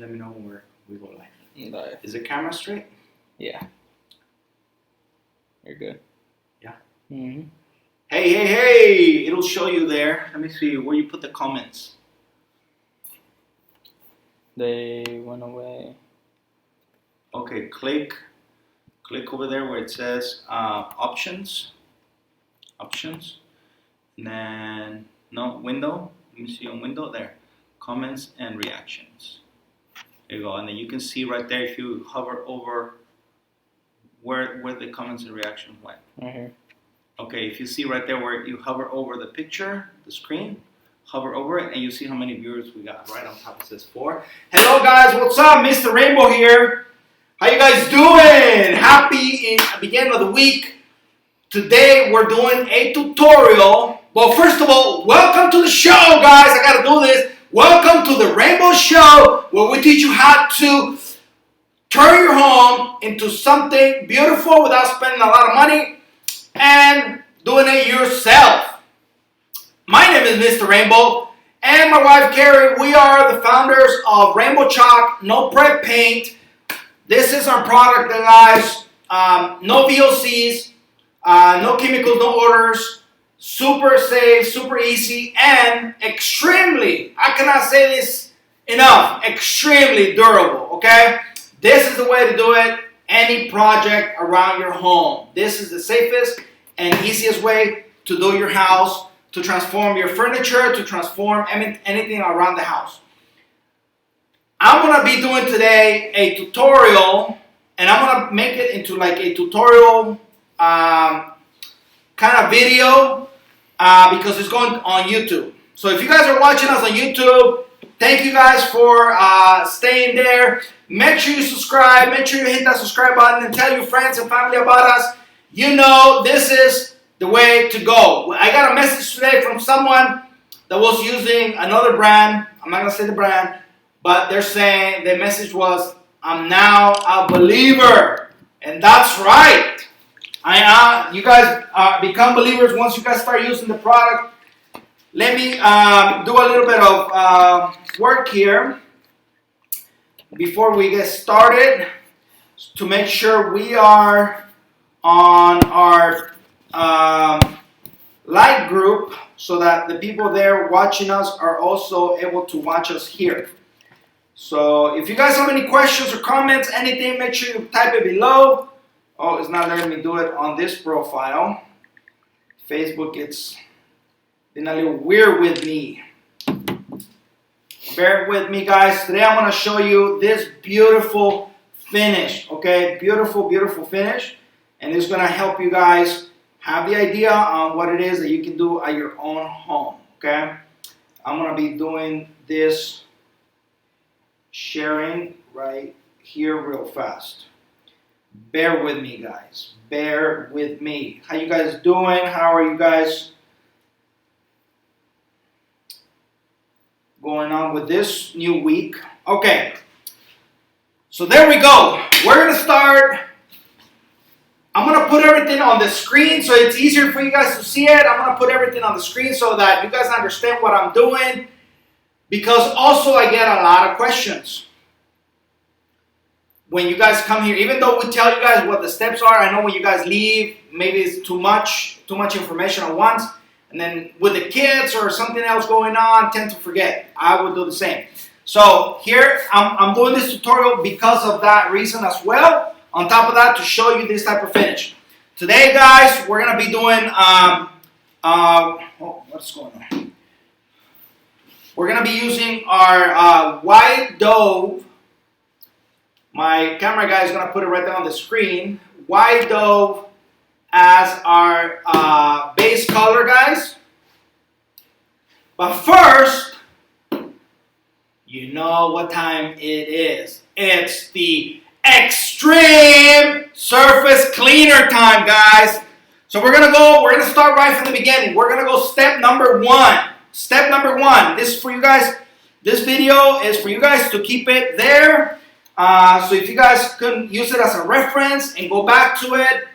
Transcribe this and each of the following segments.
and let me know when we go live. Live. Is the camera straight? Yeah. You're good. Yeah. Mm-hmm. Hey! It'll show you there. Let me see where you put the comments. They went away. Okay, click over there where it says options, and then window. Let me see on window there, comments and reactions. There you go, and then you can see right there if you hover over where the comments and reactions went. Right here. Okay, if you see right there where you hover over the picture, the screen, hover over it, and you see how many viewers we got. Right on top it says 4. Hello guys, what's up? Mr. Rainbow here. How you guys doing? Happy beginning of the week. Today we're doing a tutorial. Well, first of all, welcome to the show, guys. I gotta do this. Welcome to the Rainbow Show, where we teach you how to turn your home into something beautiful without spending a lot of money and doing it yourself. My name is Mr. Rainbow, and my wife Carrie. We are the founders of Rainbow Chalk No Prep Paint. This is our product, guys. No VOCs, no chemicals, no odors. Super safe, super easy, and extremely, I cannot say this enough, extremely durable, okay? This is the way to do it, any project around your home. This is the safest and easiest way to do your house, to transform your furniture, to transform anything around the house. I'm going to be doing today a tutorial, and I'm going to make it into like a tutorial kind of video because it's going on YouTube. So if you guys are watching us on YouTube, thank you guys for staying there. Make sure you subscribe. Make sure you hit that subscribe button and tell your friends and family about us. You know this is the way to go. I got a message today from someone that was using another brand. I'm not going to say the brand. But they're saying, the message was, I'm now a believer. And that's right. You guys become believers once you guys start using the product. Let me do a little bit of work here before we get started to make sure we are on our live group so that the people there watching us are also able to watch us here. So if you guys have any questions or comments, anything, make sure you type it below. Oh, it's not letting me do it on this profile. Facebook, it's been a little weird with me. Bear with me, guys. Today I'm going to show you this beautiful finish, okay? Beautiful, beautiful finish. And it's going to help you guys have the idea on what it is that you can do at your own home, okay? I'm going to be doing this sharing right here real fast. Bear with me, guys. Bear with me. How you guys doing? How are you guys going on with this new week? Okay. So there we go. We're going to start. I'm going to put everything on the screen so it's easier for you guys to see it. I'm going to put everything on the screen so that you guys understand what I'm doing. Because also I get a lot of questions when you guys come here. Even though we tell you guys what the steps are, I know when you guys leave, maybe it's too much information at once. And then with the kids or something else going on, tend to forget. I would do the same. So here, I'm doing this tutorial because of that reason as well. On top of that, to show you this type of finish. Today, guys, we're going to be doing, what's going on? We're going to be using our White Dove. My camera guy is going to put it right there on the screen. White Dove as our base color, guys. But first, you know what time it is. It's the extreme surface cleaner time, guys. So we're going to start right from the beginning. We're going to go step number 1. Step number 1, this is for you guys. This video is for you guys to keep it there. So if you guys can use it as a reference and go back to it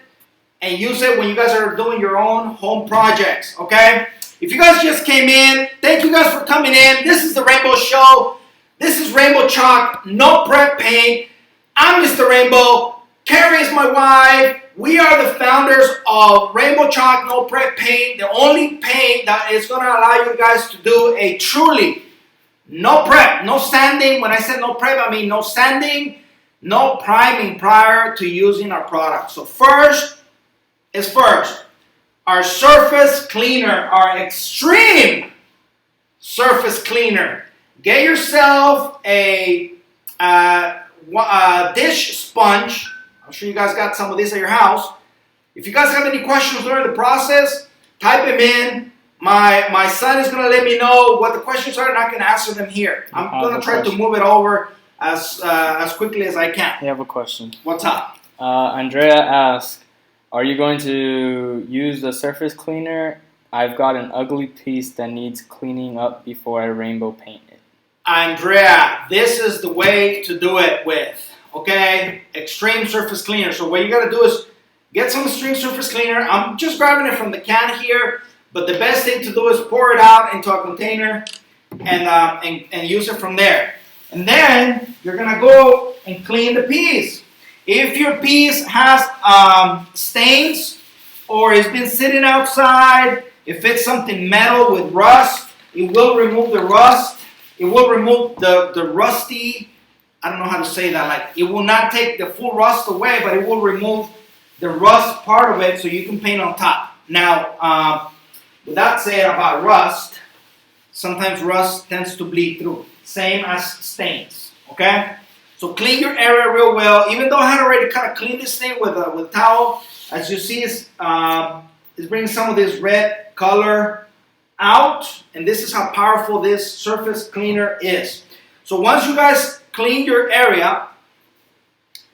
and use it when you guys are doing your own home projects, okay? If you guys just came in, thank you guys for coming in. This is the Rainbow Show. This is Rainbow Chalk, no prep paint. I'm Mr. Rainbow. Carrie is my wife. We are the founders of Rainbow Chalk No Prep Paint, the only paint that is going to allow you guys to do a truly no prep, no sanding. When I said no prep, I mean no sanding, no priming prior to using our product. So first is first. Our surface cleaner, our extreme surface cleaner. Get yourself a dish sponge. I'm sure you guys got some of this at your house. If you guys have any questions during the process, type them in. My son is going to let me know what the questions are, and I can answer them here. I'm going to try to move it over as quickly as I can. I have a question. What's up? Andrea asked, are you going to use the surface cleaner? I've got an ugly piece that needs cleaning up before I rainbow paint it. Andrea, this is the way to do it with. Okay, extreme surface cleaner. So what you got to do is get some extreme surface cleaner. I'm just grabbing it from the can here, but the best thing to do is pour it out into a container and use it from there. And then you're gonna go and clean the piece. If your piece has stains or it's been sitting outside, if it's something metal with rust, it will remove the rust. It will remove the rusty. I don't know how to say that. Like, it will not take the full rust away, but it will remove the rust part of it so you can paint on top. Now, with that said about rust, sometimes rust tends to bleed through. Same as stains, okay? So clean your area real well. Even though I had already kind of cleaned this thing with a towel, as you see, it's bringing some of this red color out. And this is how powerful this surface cleaner is. So once you guys clean your area,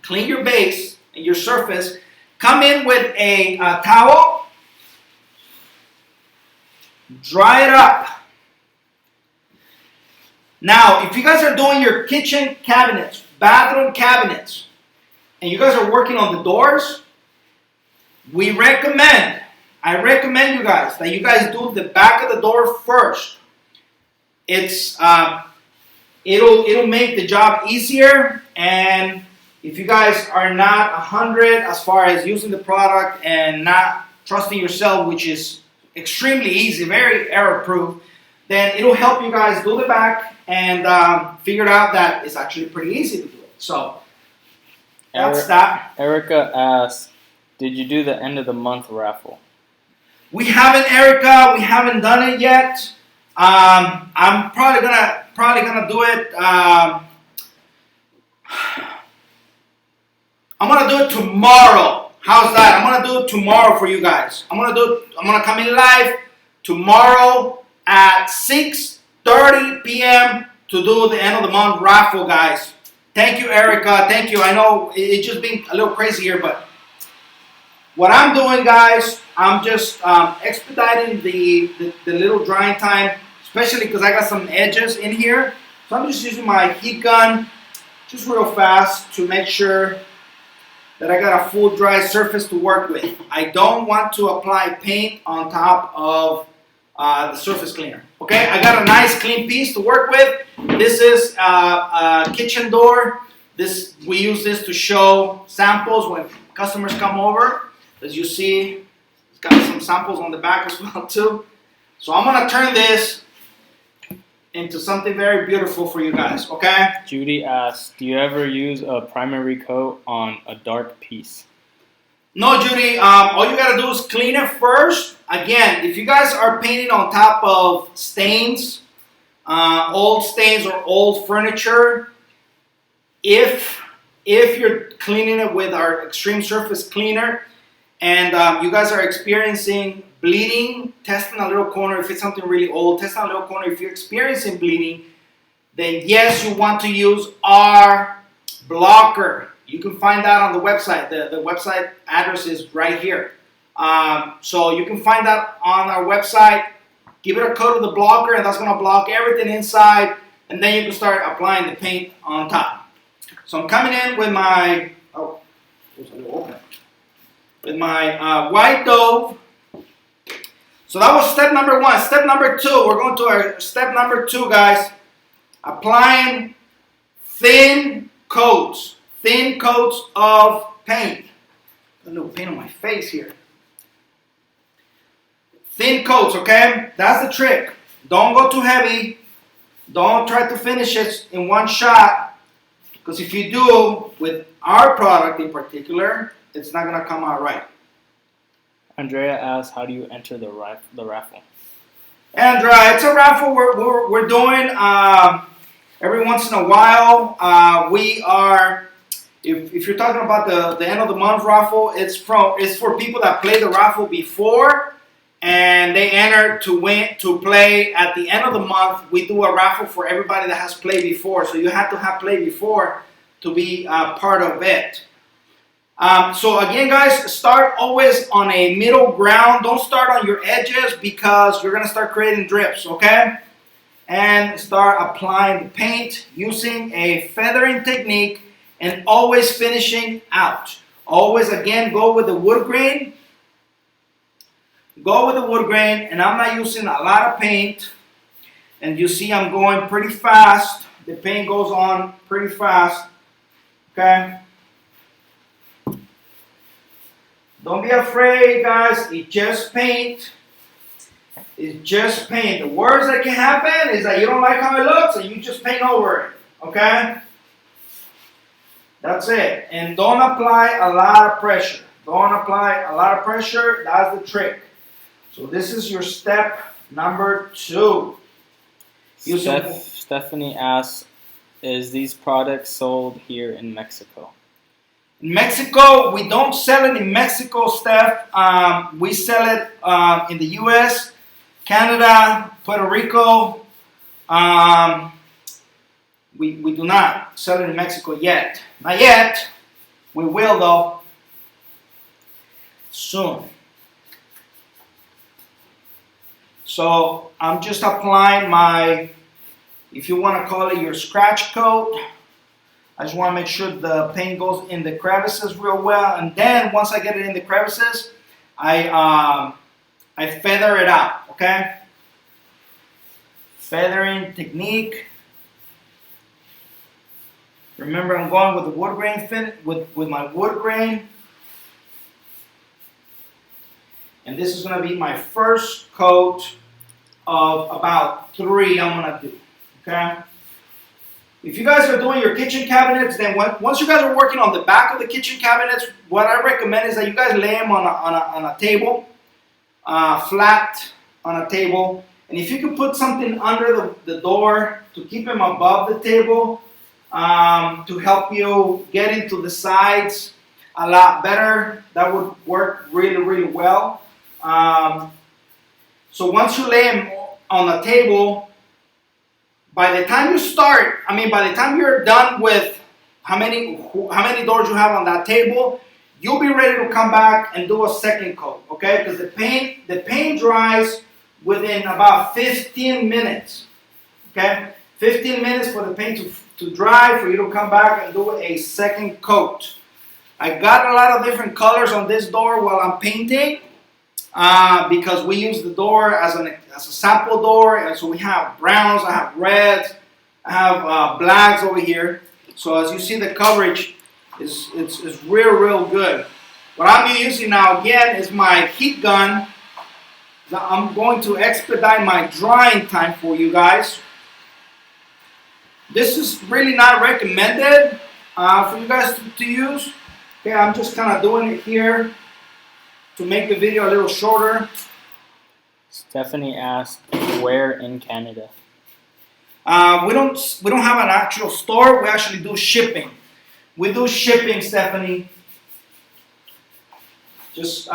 clean your base and your surface, come in with a towel, dry it up. Now, if you guys are doing your kitchen cabinets, bathroom cabinets, and you guys are working on the doors, I recommend you guys that you guys do the back of the door first. It'll make the job easier, and if you guys are not 100 as far as using the product and not trusting yourself, which is extremely easy, very error-proof, then it'll help you guys do the back and figure out that it's actually pretty easy to do it. So that's that. Erica asked, did you do the end of the month raffle? We haven't, Erica. We haven't done it yet. I'm probably gonna do it. I'm gonna do it tomorrow. How's that? I'm gonna do it tomorrow for you guys. I'm gonna come in live tomorrow at 6:30 p.m. to do the end of the month raffle, guys. Thank you, Erica. Thank you. I know it's just been a little crazy here, but what I'm doing, guys, I'm just expediting the little drying time, especially because I got some edges in here. So I'm just using my heat gun just real fast to make sure that I got a full dry surface to work with. I don't want to apply paint on top of the surface cleaner. Okay, I got a nice clean piece to work with. This is a kitchen door. We use this to show samples when customers come over. As you see, it's got some samples on the back as well too. So I'm gonna turn this into something very beautiful for you guys, okay? Judy asked, do you ever use a primary coat on a dark piece? No, Judy, all you gotta do is clean it first. Again, if you guys are painting on top of stains, old stains or old furniture, if you're cleaning it with our extreme surface cleaner and you guys are experiencing bleeding, test in a little corner. If it's something really old, test in a little corner. If you're experiencing bleeding, then yes, you want to use our blocker. You can find that on the website. The website address is right here. So you can find that on our website. Give it a coat of the blocker, and that's going to block everything inside. And then you can start applying the paint on top. So I'm coming in with my white Dove. So that was step number one. Step number two, we're going to our step number two, guys. Applying thin coats of paint. A little paint on my face here. Thin coats, okay? That's the trick. Don't go too heavy. Don't try to finish it in one shot, because if you do, with our product in particular, it's not gonna come out right. Andrea asks, how do you enter the raffle? Andrea, it's a raffle we're doing every once in a while. We are, if you're talking about the end of the month raffle, it's for people that play the raffle before, and they enter to play at the end of the month. We do a raffle for everybody that has played before, so you have to have played before to be part of it. So again, guys, start always on a middle ground. Don't start on your edges, because you're going to start creating drips, okay? And start applying the paint using a feathering technique, and always finishing out. Always, again, go with the wood grain. Go with the wood grain, and I'm not using a lot of paint. And you see I'm going pretty fast. The paint goes on pretty fast, okay? Don't be afraid, guys. It's just paint. It's just paint. The worst that can happen is that you don't like how it looks, and you just paint over it, okay? That's it. And don't apply a lot of pressure. Don't apply a lot of pressure. That's the trick. So this is your step number 2. Stephanie asks, is these products sold here in Mexico? In Mexico, we don't sell it in Mexico, Steph. We sell it in the U.S., Canada, Puerto Rico. We do not sell it in Mexico yet. Not yet. We will, though, soon. So I'm just applying my, if you want to call it your scratch coat. I just want to make sure the paint goes in the crevices real well, and then once I get it in the crevices, I feather it out, okay? Feathering technique. Remember, I'm going with the wood grain with my wood grain. And this is going to be my first coat of about 3 I'm going to do, okay? If you guys are doing your kitchen cabinets, then once you guys are working on the back of the kitchen cabinets, what I recommend is that you guys lay them on a table, flat on a table. And if you can put something under the door to keep them above the table, to help you get into the sides a lot better, that would work really, really well. So once you lay them on the table, by the time you start, by the time you're done with how many doors you have on that table, you'll be ready to come back and do a second coat, okay? Because the paint dries within about 15 minutes, okay? 15 minutes for the paint to dry, for you to come back and do a second coat. I got a lot of different colors on this door while I'm painting, because we use the door as a sample door, and so we have browns, I have reds, I have blacks over here. So as you see, the coverage is real good. What I'm using now again is my heat gun. I'm going to expedite my drying time for you guys. This is really not recommended for you guys to use. Okay, I'm just kind of doing it here to make the video a little shorter. Stephanie asked, where in Canada? We don't have an actual store. We actually do shipping. We do shipping, Stephanie. Just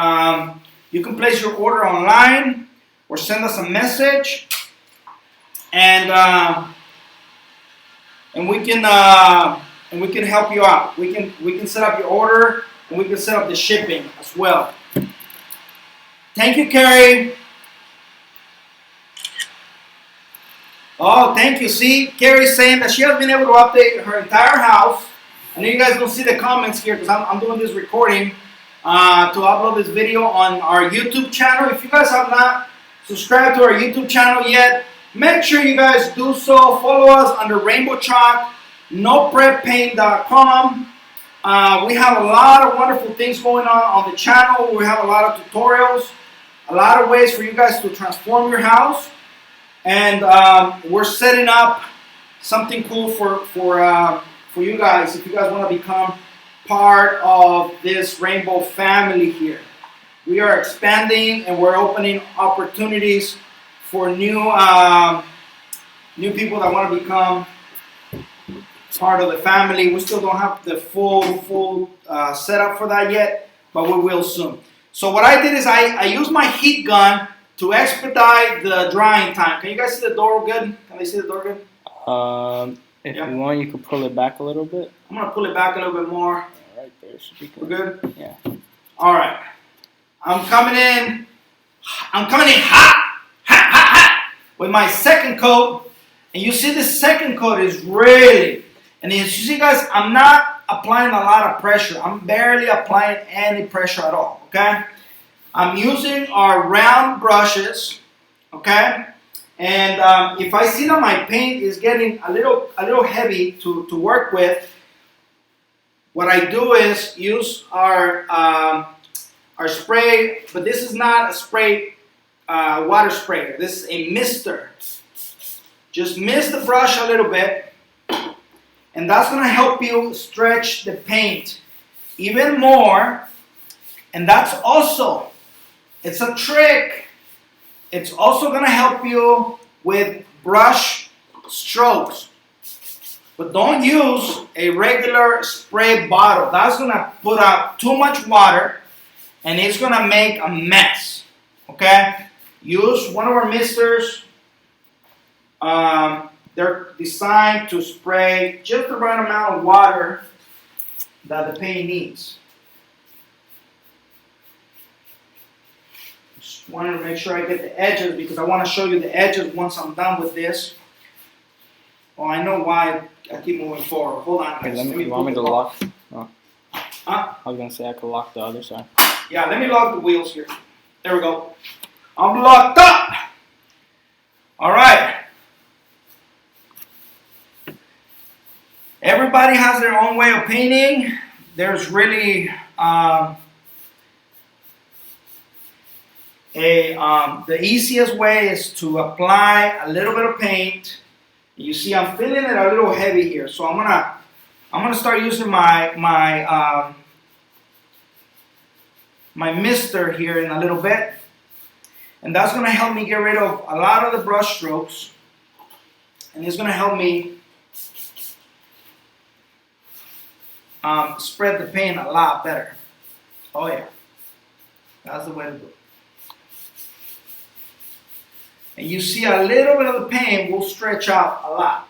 you can place your order online or send us a message, and we can help you out. We can set up your order, and we can set up the shipping as well. Thank you, Carrie. Oh, thank you. See, Carrie's saying that she has been able to update her entire house. I know you guys don't see the comments here because I'm doing this recording to upload this video on our YouTube channel. If you guys have not subscribed to our YouTube channel yet, make sure you guys do so. Follow us under Rainbow Chalk nopreppaint.com. We have a lot of wonderful things going on the channel. We have a lot of tutorials, a lot of ways for you guys to transform your house. And we're setting up something cool for you guys if you guys want to become part of this rainbow family here. We are expanding and we're opening opportunities for new people that want to become part of the family. We still don't have the full setup for that yet, but we will soon. So what I did is I used my heat gun to expedite the drying time. Can you guys see the door good? Can they see the door good? If you want, you could pull it back a little bit. I'm gonna pull it back a little bit more. Right there should be We're good? Yeah. All right. I'm coming in hot with my second coat. And you see the second coat is really, and as you see guys, I'm not applying a lot of pressure. I'm barely applying any pressure at all, okay? I'm using our round brushes, okay? And if I see that my paint is getting a little heavy to work with, what I do is use our spray, but this is not a spray, water sprayer. This is a mister. Just mist the brush a little bit, and that's going to help you stretch the paint even more. And that's also, it's a trick. It's also going to help you with brush strokes. But don't use a regular spray bottle. That's going to put out too much water and it's going to make a mess. Okay? Use one of our misters. They're designed to spray just the right amount of water that the paint needs. Just wanted to make sure I get the edges because I want to show you the edges once I'm done with this. Oh, I know why I keep moving forward. Hold on, guys. Okay, you want me to lock? Oh. Huh? I was going to say I could lock the other side. Yeah, let me lock the wheels here. There we go. I'm locked up. All right. Everybody has their own way of painting. There's really the easiest way is to apply a little bit of paint. You see, I'm feeling it a little heavy here, so I'm gonna start using my mister here in a little bit, and that's gonna help me get rid of a lot of the brush strokes, and it's gonna help me spread the paint a lot better. Oh yeah, that's the way to do it. And you see a little bit of the paint will stretch out a lot.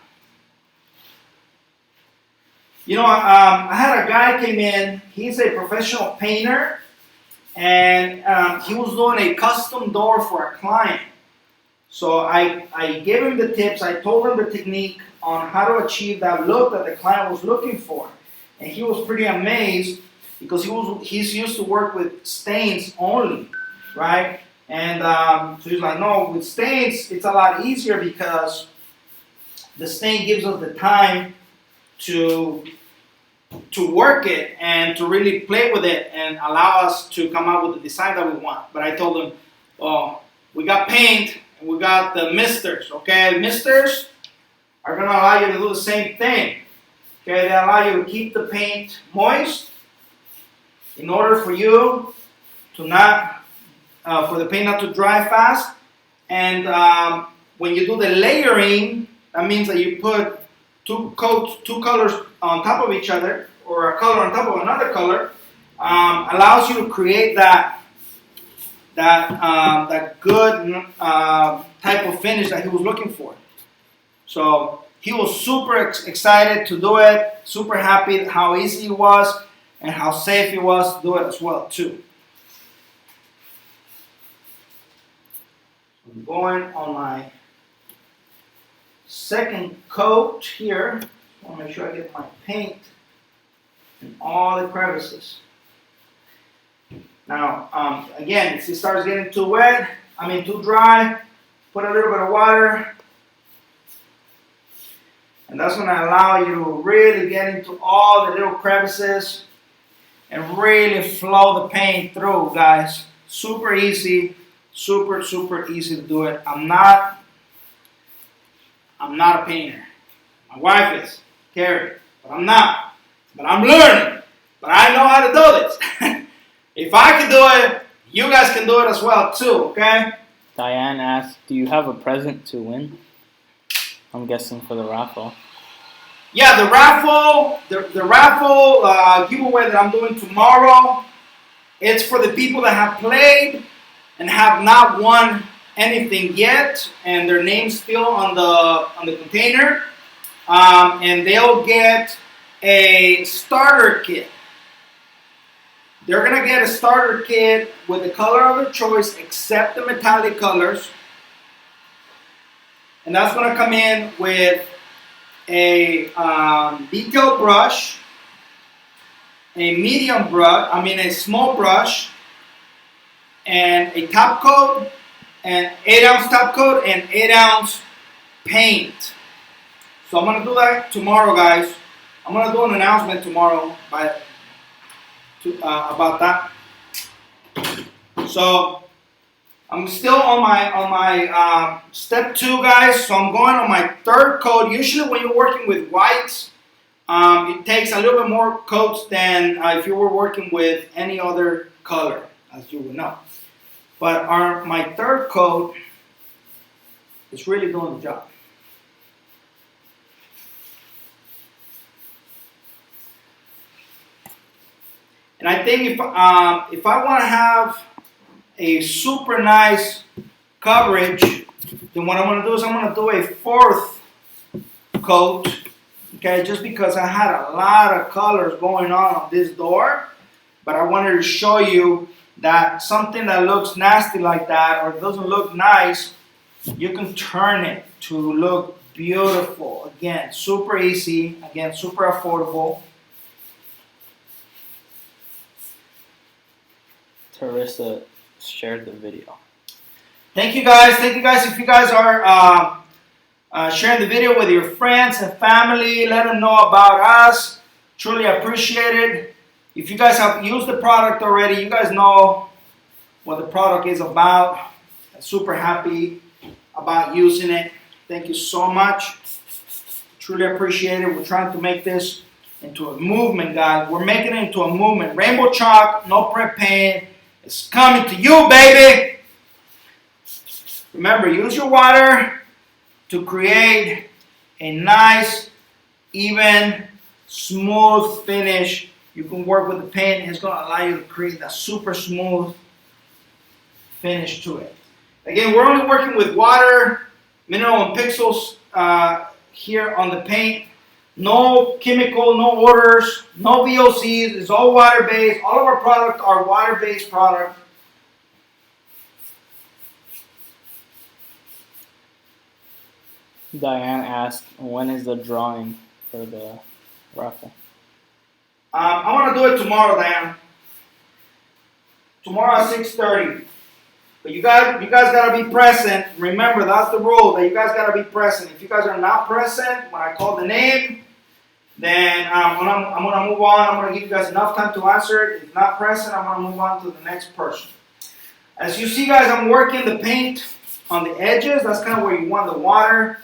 You know, I had a guy came in, he's a professional painter, and he was doing a custom door for a client. So I gave him the tips, I told him the technique on how to achieve that look that the client was looking for. And he was pretty amazed because he's used to work with stains only, right? And so he's like, no, with stains, it's a lot easier because the stain gives us the time to work it and to really play with it and allow us to come out with the design that we want. But I told him, oh, we got paint and we got the misters, okay? The misters are gonna allow you to do the same thing. Okay, they allow you to keep the paint moist in order for you to not, for the paint not to dry fast. And when you do the layering, that means that you put two colors on top of each other, or a color on top of another color, allows you to create that good type of finish that he was looking for. So he was super excited to do it, super happy how easy it was and how safe it was to do it as well too. I'm going on my second coat here. I want to make sure I get my paint in all the crevices. Now, again, if it starts getting too wet, too dry, put a little bit of water. And that's going to allow you to really get into all the little crevices and really flow the paint through, guys. Super easy, super easy to do it. I'm not a painter. My wife is, Carrie, but I'm not. But I'm learning. But I know how to do this. If I can do it, you guys can do it as well too, okay? Diane asked, do you have a present to win? I'm guessing for the raffle. Yeah, the raffle giveaway that I'm doing tomorrow, it's for the people that have played and have not won anything yet, and their name's still on the container, and they'll get a starter kit. They're gonna get a starter kit with the color of their choice, except the metallic colors, and that's gonna come in with a detail brush, a small brush, and a top coat, and 8-ounce top coat, and 8-ounce paint. So I'm gonna do that tomorrow, guys. I'm gonna do an announcement tomorrow about that. So I'm still on my step 2, guys. So I'm going on my 3rd coat. Usually when you're working with whites, it takes a little bit more coats than if you were working with any other color, as you would know. But my 3rd coat is really doing the job. And I think if I want to have a super nice coverage, then what I'm going to do is I'm going to do a 4th coat, okay, just because I had a lot of colors going on this door, but I wanted to show you that something that looks nasty like that or doesn't look nice, you can turn it to look beautiful. Again, super easy, again, super affordable. Teresa shared the video. Thank you guys. Thank you guys. If you guys are sharing the video with your friends and family, let them know about us. Truly appreciate it. If you guys have used the product already, you guys know what the product is about. I'm super happy about using it. Thank you so much. Truly appreciate it. We're trying to make this into a movement, guys. We're making it into a movement. Rainbow chalk, no prep paint. It's coming to you, baby. Remember, use your water to create a nice, even, smooth finish. You can work with the paint, and it's going to allow you to create that super smooth finish to it. Again, we're only working with water, mineral, and pixels here on the paint. No chemical, no odors, no VOCs. It's all water-based. All of our products are water-based products. Diane asked, when is the drawing for the raffle? I want to do it tomorrow, Diane. Tomorrow at 6:30. But you guys gotta be present. Remember, that's the rule, that you guys gotta be present. If you guys are not present when I call the name, then I'm gonna move on. I'm gonna give you guys enough time to answer it. If not present, I'm gonna move on to the next person. As you see, guys, I'm working the paint on the edges. That's kind of where you want the water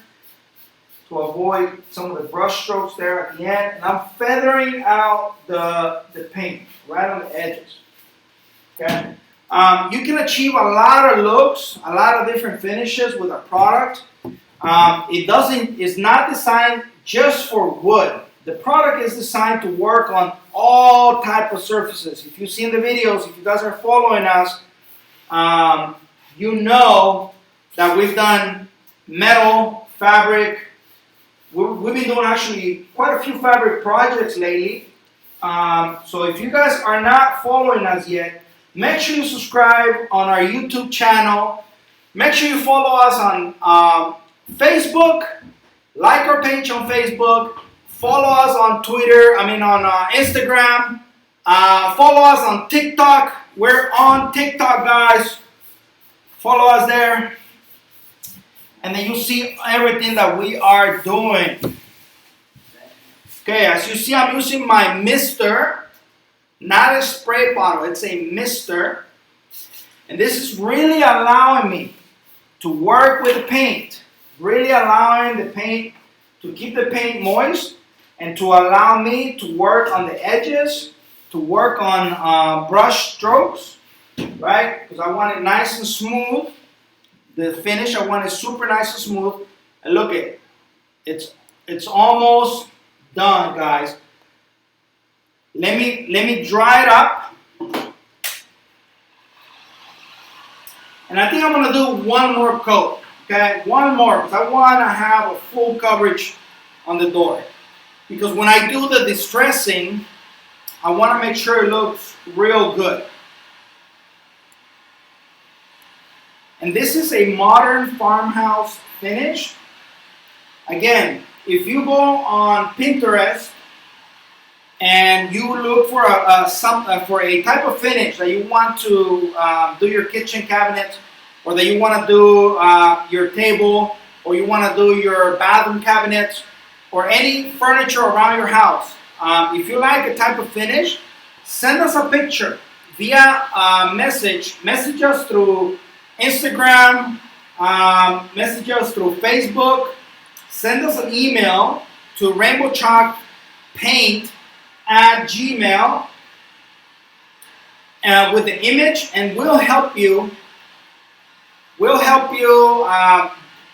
to avoid some of the brush strokes there at the end. And I'm feathering out the paint right on the edges. Okay. You can achieve a lot of looks, a lot of different finishes with a product. It's not designed just for wood. The product is designed to work on all type of surfaces. If you've seen the videos, if you guys are following us, you know that we've done metal, fabric. We've been doing actually quite a few fabric projects lately. So if you guys are not following us yet, make sure you subscribe on our YouTube channel. Make sure you follow us on Facebook. Like our page on Facebook. Follow us on Instagram. Follow us on TikTok. We're on TikTok, guys. Follow us there. And then you see everything that we are doing. Okay, as you see, I'm using my mister, not a spray bottle. It's a mister. And this is really allowing me to work with the paint. Really allowing the paint to keep the paint moist and to allow me to work on the edges, to work on brush strokes, right? Because I want it nice and smooth. The finish, I want it super nice and smooth. And look at it. It's almost done, guys. Let me dry it up. And I think I'm gonna do one more coat. Okay, one more, because I want to have a full coverage on the door. Because when I do the distressing, I want to make sure it looks real good. And this is a modern farmhouse finish. Again, if you go on Pinterest and you look for a type of finish that you want to do your kitchen cabinet, or that you want to do your table, or you want to do your bathroom cabinets, or any furniture around your house. If you like a type of finish, send us a picture via message us through Instagram, message us through Facebook, send us an email to rainbowchalkpaint@gmail with the image, and we'll help you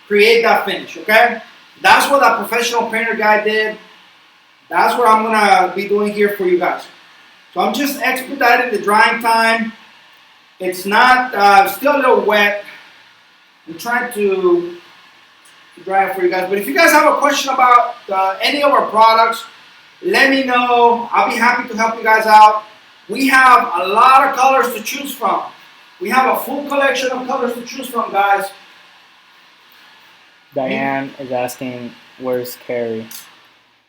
create that finish, okay? That's what that professional painter guy did. That's what I'm gonna be doing here for you guys. So I'm just expediting the drying time. It's not, still a little wet. I'm trying to dry it for you guys. But if you guys have a question about any of our products, let me know. I'll be happy to help you guys out. We have a lot of colors to choose from. We have a full collection of colors to choose from, guys. Diane is asking, where's Carrie?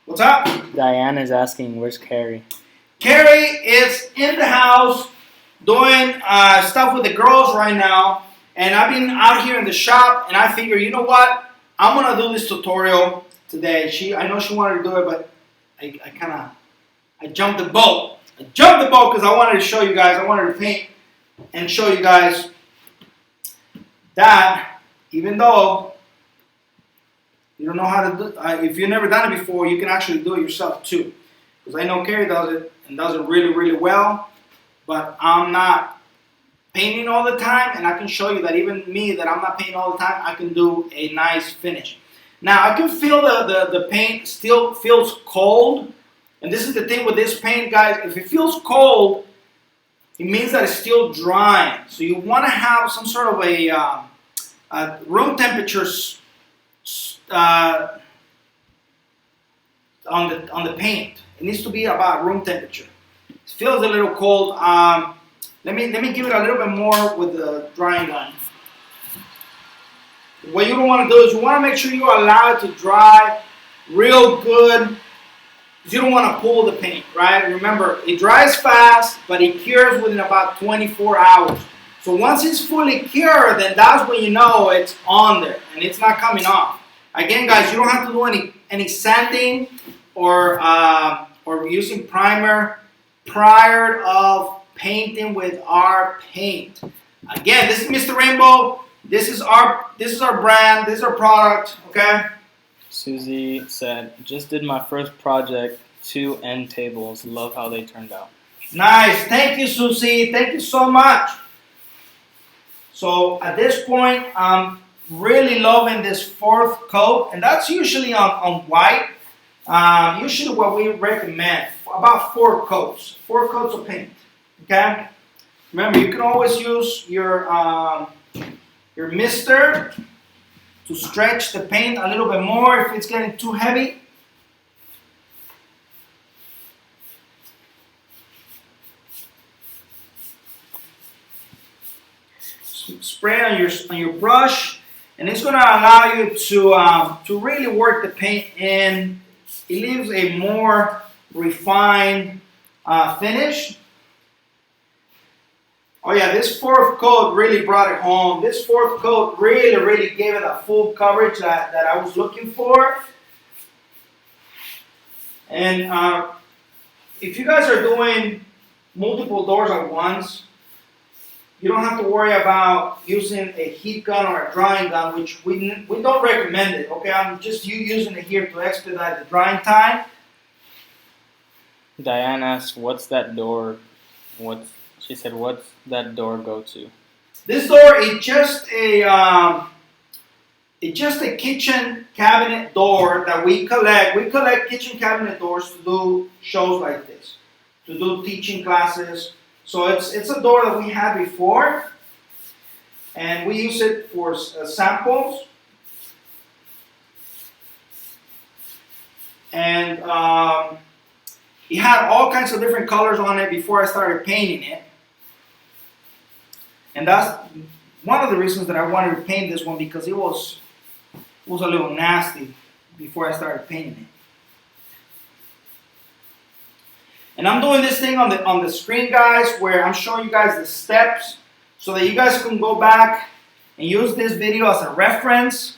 What's up? Diane is asking, where's Carrie? Carrie is in the house doing stuff with the girls right now. And I've been out here in the shop, and I figure, you know what? I'm going to do this tutorial today. I know she wanted to do it, but I jumped the boat. I jumped the boat because I wanted to show you guys. I wanted to paint and show you guys that even though you don't know how to do if you've never done it before, you can actually do it yourself too. Because I know Carrie does it and does it really, really well, but I'm not painting all the time, and I can show you that even me, that I'm not painting all the time, I can do a nice finish. Now I can feel the paint still feels cold, and this is the thing with this paint, guys. If it feels cold, it means that it's still drying. So you want to have some sort of a room temperature on the paint. It needs to be about room temperature. It feels a little cold. Let me give it a little bit more with the drying gun. What you don't want to do is you want to make sure you allow it to dry real good. You don't want to pull the paint, right? Remember, it dries fast, but it cures within about 24 hours. So once it's fully cured, then that's when you know it's on there and it's not coming off. Again, guys, you don't have to do any sanding or using primer prior of painting with our paint. Again, this is Mr. Rainbow. This is our brand. This is our product. Okay. Susie said, just did my first project, 2 end tables. Love how they turned out. Nice. Thank you, Susie. Thank you so much. So at this point, I'm really loving this 4th coat, and that's usually on white. Usually what we recommend, about 4 coats. 4 coats of paint. Okay? Remember, you can always use your mister to stretch the paint a little bit more if it's getting too heavy. Spray on your brush, and it's going to allow you to really work the paint in. It leaves a more refined finish. Oh yeah, this 4th coat really brought it home. This 4th coat really gave it a full coverage that I was looking for. And if you guys are doing multiple doors at once, you don't have to worry about using a heat gun or a drying gun, which we don't recommend it. Okay, I'm just using it here to expedite the drying time. Diane asked, "What's that door? She said, what's that door go to?" This door is just a kitchen cabinet door that we collect. We collect kitchen cabinet doors to do shows like this, to do teaching classes. So it's a door that we had before, and we use it for samples. And it had all kinds of different colors on it before I started painting it. And that's one of the reasons that I wanted to paint this one, because it was a little nasty before I started painting it. And I'm doing this thing on the screen, guys, where I'm showing you guys the steps so that you guys can go back and use this video as a reference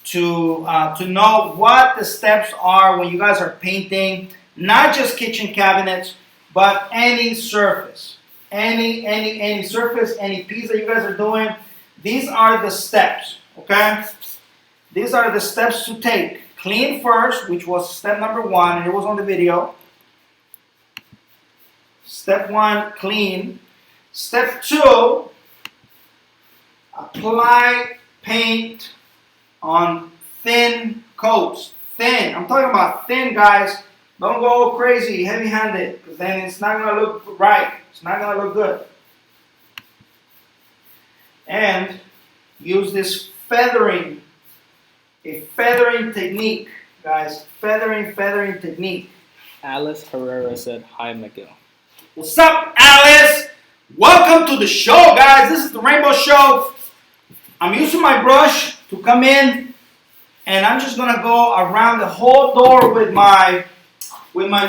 to know what the steps are when you guys are painting, not just kitchen cabinets, but any surface, any surface, any piece that you guys are doing. These are the steps, okay? These are the steps to take. Clean first, which was step number 1, and it was on the video. Step 1, clean. Step 2, apply paint on thin coats. Thin. I'm talking about thin, guys. Don't go crazy, heavy-handed, because then it's not going to look right. It's not going to look good. And use this feathering. A feathering technique, guys. Feathering technique. Alice Herrera said, "Hi, Miguel." What's up, Alice? Welcome to the show, guys. This is the Rainbow Show. I'm using my brush to come in, and I'm just gonna go around the whole door with my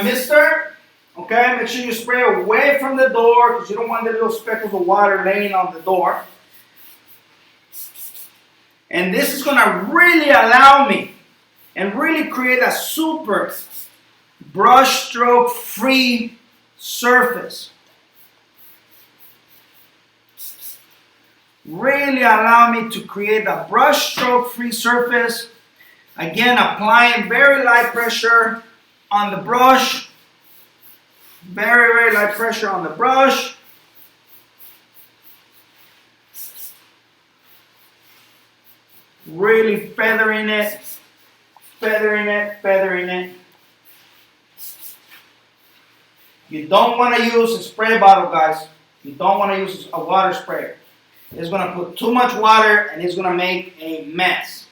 mister. Okay, make sure you spray away from the door because you don't want the little speckles of water laying on the door. And this is going to really allow me and really create a super brush stroke free surface. Really allow me to create a brush stroke free surface. Again, applying very light pressure on the brush. Very light pressure on the brush. Really feathering it. You don't want to use a spray bottle, guys. You don't want to use a water sprayer. It's going to put too much water and it's going to make a mess.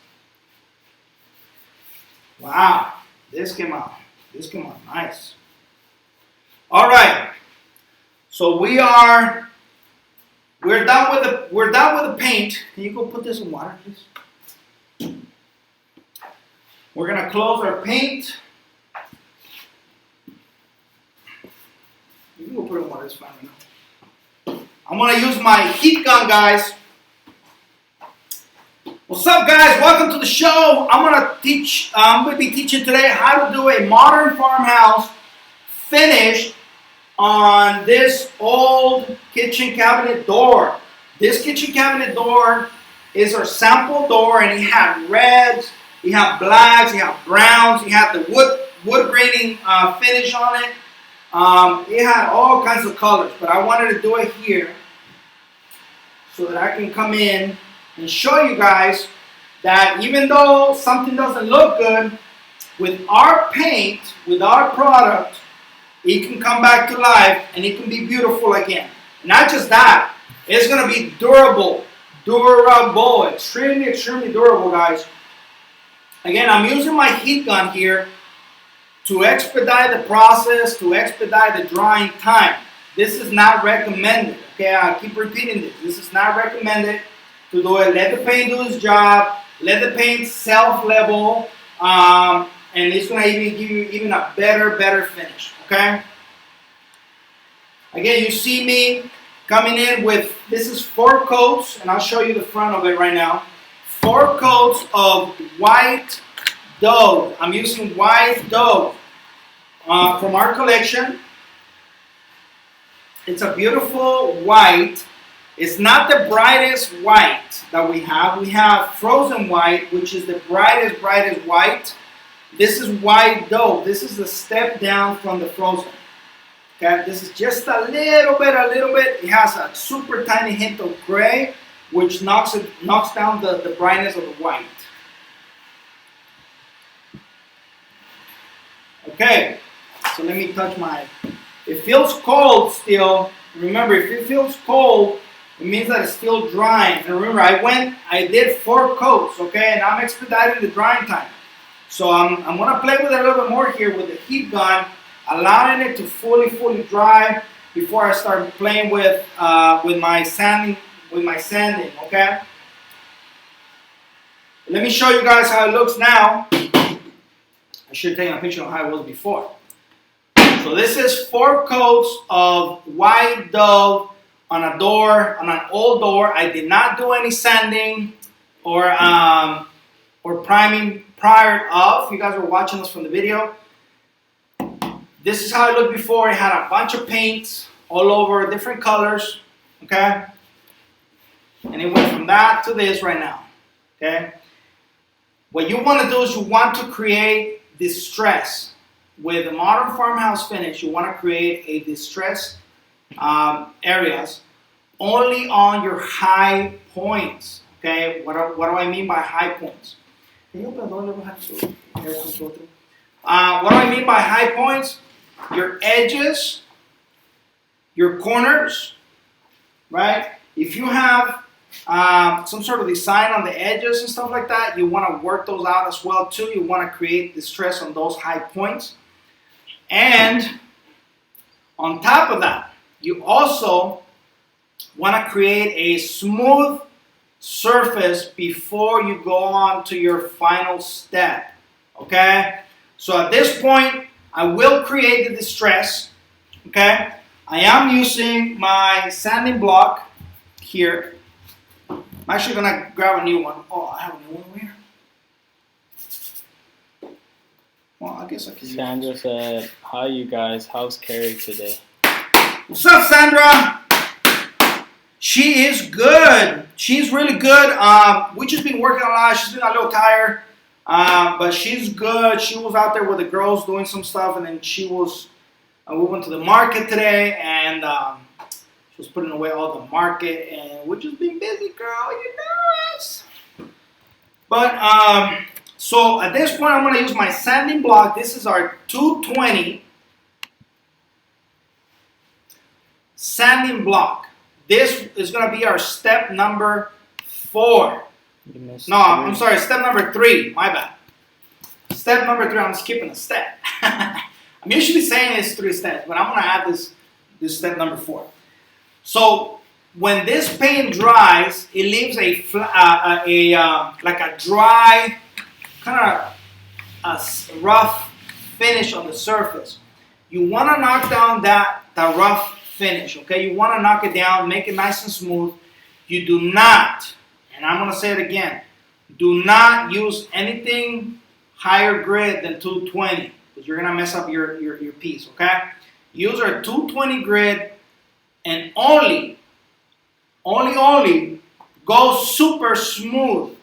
Wow, this came out nice. All right, so we're done with the paint. Can you go put this in water, please? We're gonna close our paint. You can go put it in water. It's fine right now. I'm gonna use my heat gun, guys. What's up, guys? Welcome to the show. I'm gonna be teaching today how to do a modern farmhouse finish on this old kitchen cabinet door. This kitchen cabinet door is our sample door, and it had reds, you have blacks, you have browns, you have the wood graining finish on it. It had all kinds of colors, but I wanted to do it here so that I can come in and show you guys that even though something doesn't look good, with our paint, with our product, it can come back to life and it can be beautiful again. Not just that, it's going to be durable, extremely durable, guys. Again, I'm using my heat gun here to expedite the process, to expedite the drying time. This is not recommended. Okay, I keep repeating this. This is not recommended to do it. Let the paint do its job. Let the paint self-level, and it's going to even give you even a better finish. Okay. Again, you see me coming in with, this is 4 coats, and I'll show you the front of it right now. 4 coats of white Dove. I'm using white Dove from our collection. It's a beautiful white. It's not the brightest white that we have. We have frozen white, which is the brightest white. This is white Dove. This is the step down from the frozen. Okay, this is just a little bit. It has a super tiny hint of gray, which knocks down the brightness of the white. Okay, so let me touch mine. It feels cold still. Remember, if it feels cold, it means that it's still drying. And remember, I did 4 coats, okay, and I'm expediting the drying time. So I'm gonna play with it a little bit more here with the heat gun, allowing it to fully dry before I start playing with my sanding. Okay. Let me show you guys how it looks now. I should take a picture of how it was before. So this is 4 coats of white Dove on a door, on an old door. I did not do any sanding or priming prior of. You guys were watching this from the video. This is how it looked before. It had a bunch of paints all over, different colors, okay? And it went from that to this right now, okay? What you want to do is you want to create distress. With the modern farmhouse finish, you want to create a distress areas only on your high points, okay? What do I mean by high points? What do I mean by high points? Your edges, your corners, right? If you have some sort of design on the edges and stuff like that, you want to work those out as well too. You want to create distress on those high points. And on top of that, you also want to create a smooth surface before you go on to your final step, okay? So at this point, I will create the distress, okay? I am using my sanding block here. I'm actually gonna grab a new one. Oh, I have a new one over here. Well, I guess I can use it. Sandra said, "Hi, you guys. How's Carrie today?" What's up, Sandra? She is good. She's really good. We just been working a lot. She's been a little tired, but she's good. She was out there with the girls doing some stuff, and then we went to the market today, and she was putting away all the market, and we've just been busy, girl. You know us. But so at this point, I'm going to use my sanding block. This is our 220 sanding block. This is going to be our step number 4. No, I'm sorry, step number 3. My bad. Step number 3, I'm skipping a step. I'm usually saying it's 3 steps, but I'm going to add this step number 4. So when this paint dries, it leaves like a dry, kind of a rough finish on the surface. You want to knock down that rough finish, okay? You want to knock it down, make it nice and smooth. You do not, and I'm going to say it again, do not use anything higher grit than 220 because you're going to mess up your piece, okay? Use our 220 grit and only go super smooth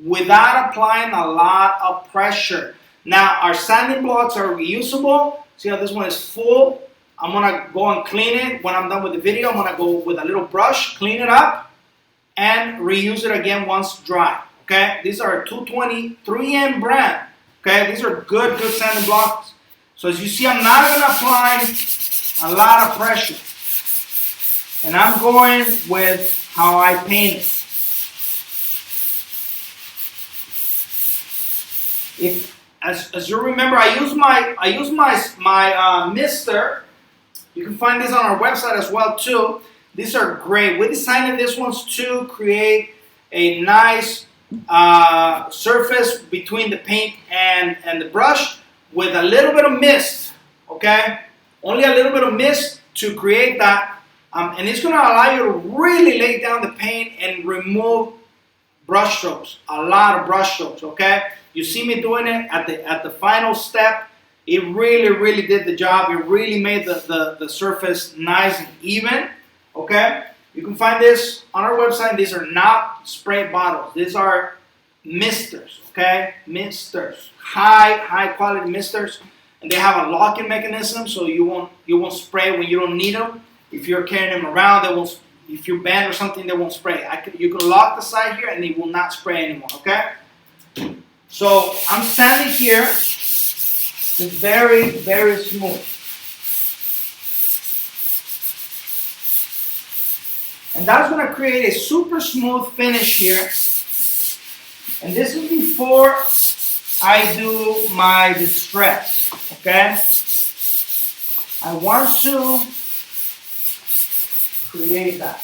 without applying a lot of pressure. Now, our sanding blocks are reusable. See how this one is full? I'm going to go and clean it. When I'm done with the video, I'm going to go with a little brush, clean it up, and reuse it again once dry. Okay? These are 220 3M brand. Okay? These are good sanding blocks. So as you see, I'm not going to apply a lot of pressure. And I'm going with how I paint it. As you remember, I use my mister. You can find this on our website as well too. These are great. We designed these ones to create a nice surface between the paint and the brush with a little bit of mist. Okay, only a little bit of mist to create that, and it's going to allow you to really lay down the paint and remove brush strokes, a lot of brush strokes, okay? You see me doing it at the final step. It really did the job. It really made the surface nice and even, okay? You can find this on our website. These are not spray bottles. These are misters, okay? Misters, high quality misters, and they have a locking mechanism, so you won't spray when you don't need them. If you're carrying them around, they won't. If you bend or something, they won't spray. You can lock the side here, and they will not spray anymore, okay? So I'm sanding here. It's very smooth. And that's going to create a super smooth finish here. And this is before I do my distress, okay? I want to create that.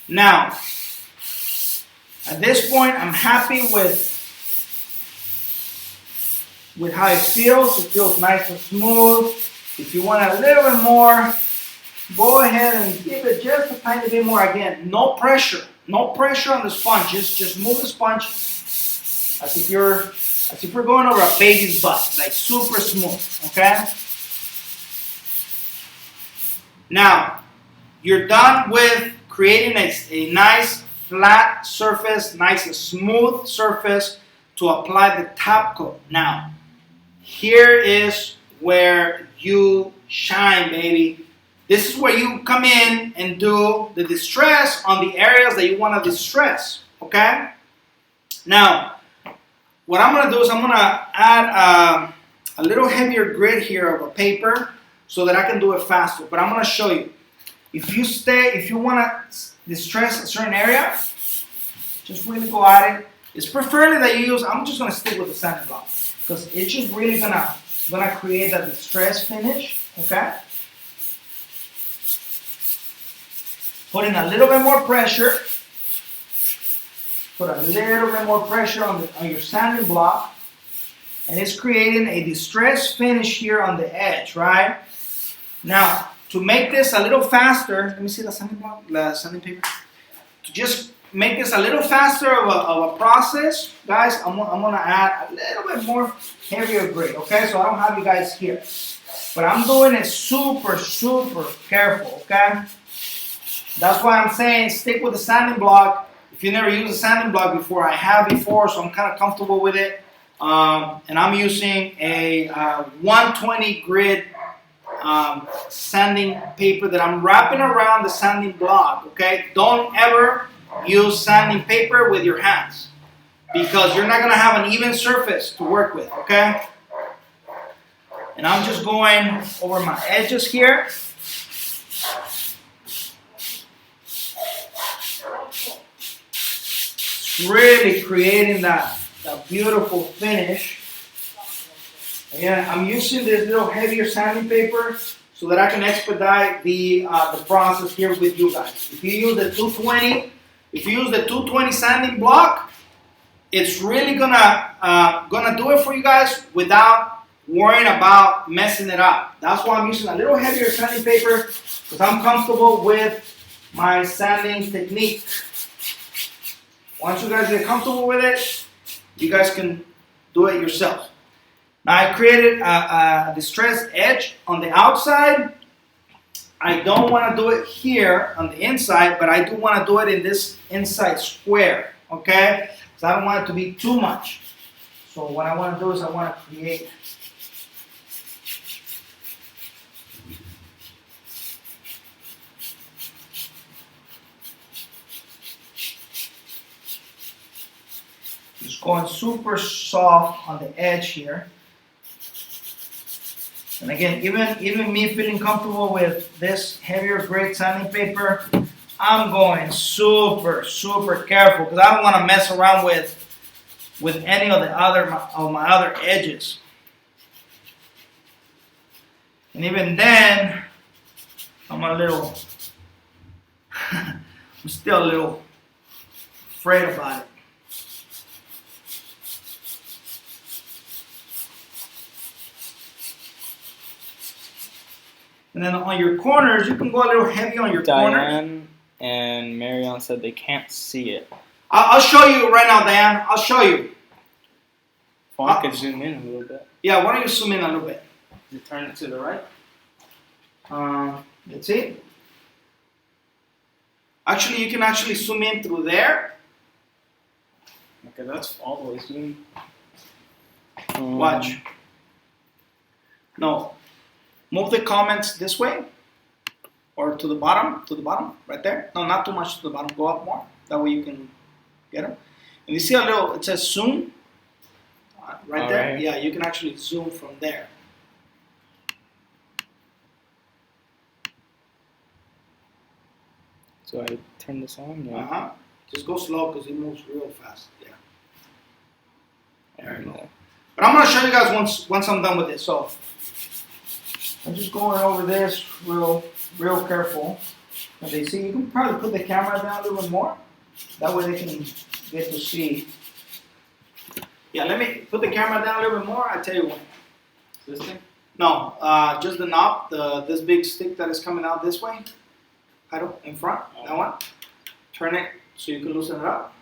Now, at this point, I'm happy with how it feels. It feels nice and smooth. If you want a little bit more, go ahead and give it just a tiny bit more. Again, no pressure. No pressure on the sponge. Just move the sponge as if you're going over a baby's butt, like super smooth, okay? Now, you're done with creating a nice flat surface, nice and smooth surface to apply the top coat. Now, here is where you shine, baby. This is where you come in and do the distress on the areas that you want to distress, okay? Now, what I'm going to do is I'm going to add a little heavier grit here of a paper so that I can do it faster. But I'm going to show you. If you want to distress a certain area, just really go at it. It's preferably that you use, I'm just going to stick with the sanding block because it's just really gonna create that distress finish, okay? Put in a little bit more pressure. Put a little bit more pressure on your sanding block, and it's creating a distress finish here on the edge, right? Now, to make this a little faster, let me see the sanding block, the sanding paper. To just make this a little faster of a process, guys, I'm gonna add a little bit more heavier grit, okay? So I don't have you guys here, but I'm doing it super careful, okay? That's why I'm saying stick with the sanding block. If you never used a sanding block before, I have before, so I'm kind of comfortable with it. And I'm using a 120 grit sanding paper that I'm wrapping around the sanding block, okay? Don't ever use sanding paper with your hands because you're not going to have an even surface to work with, okay? And I'm just going over my edges here. Really creating that beautiful finish. Again, I'm using this little heavier sanding paper so that I can expedite the process here with you guys. If you use the 220 sanding block, it's really gonna do it for you guys without worrying about messing it up. That's why I'm using a little heavier sanding paper because I'm comfortable with my sanding technique. Once you guys get comfortable with it, you guys can do it yourself. Now I created a distressed edge on the outside. I don't want to do it here on the inside, but I do want to do it in this inside square, okay? Because I don't want it to be too much. So what I want to do is I want to create just going super soft on the edge here. And again, even me feeling comfortable with this heavier grit sanding paper, I'm going super careful because I don't want to mess around with any of my other edges. And even then, I'm still a little afraid about it. And And then on your corners, you can go a little heavy on your corners. Diane and Marion said they can't see it. I'll show you right now, Diane. I'll show you. If I could zoom in a little bit. Yeah, why don't you zoom in a little bit? You turn it to the right. Let's see. Actually, you can actually zoom in through there. Okay, that's all the way zoomed. Watch. No. Move the comments this way. Or to the bottom, right there. No, not too much to the bottom. Go up more. That way you can get them. And you see a little, it says zoom. Right there. Right. Yeah, you can actually zoom from there. So I turn this on? Yeah. Uh-huh. Just go slow because it moves real fast. Yeah. There you go. But I'm going to show you guys once I'm done with this. So I'm just going over this real careful. And they see, you can probably put the camera down a little bit more. That way they can get to see. Yeah, let me put the camera down a little bit more. I tell you what. This thing? No, just the knob, this big stick that is coming out this way. In front, that one. Turn it so you can loosen it up.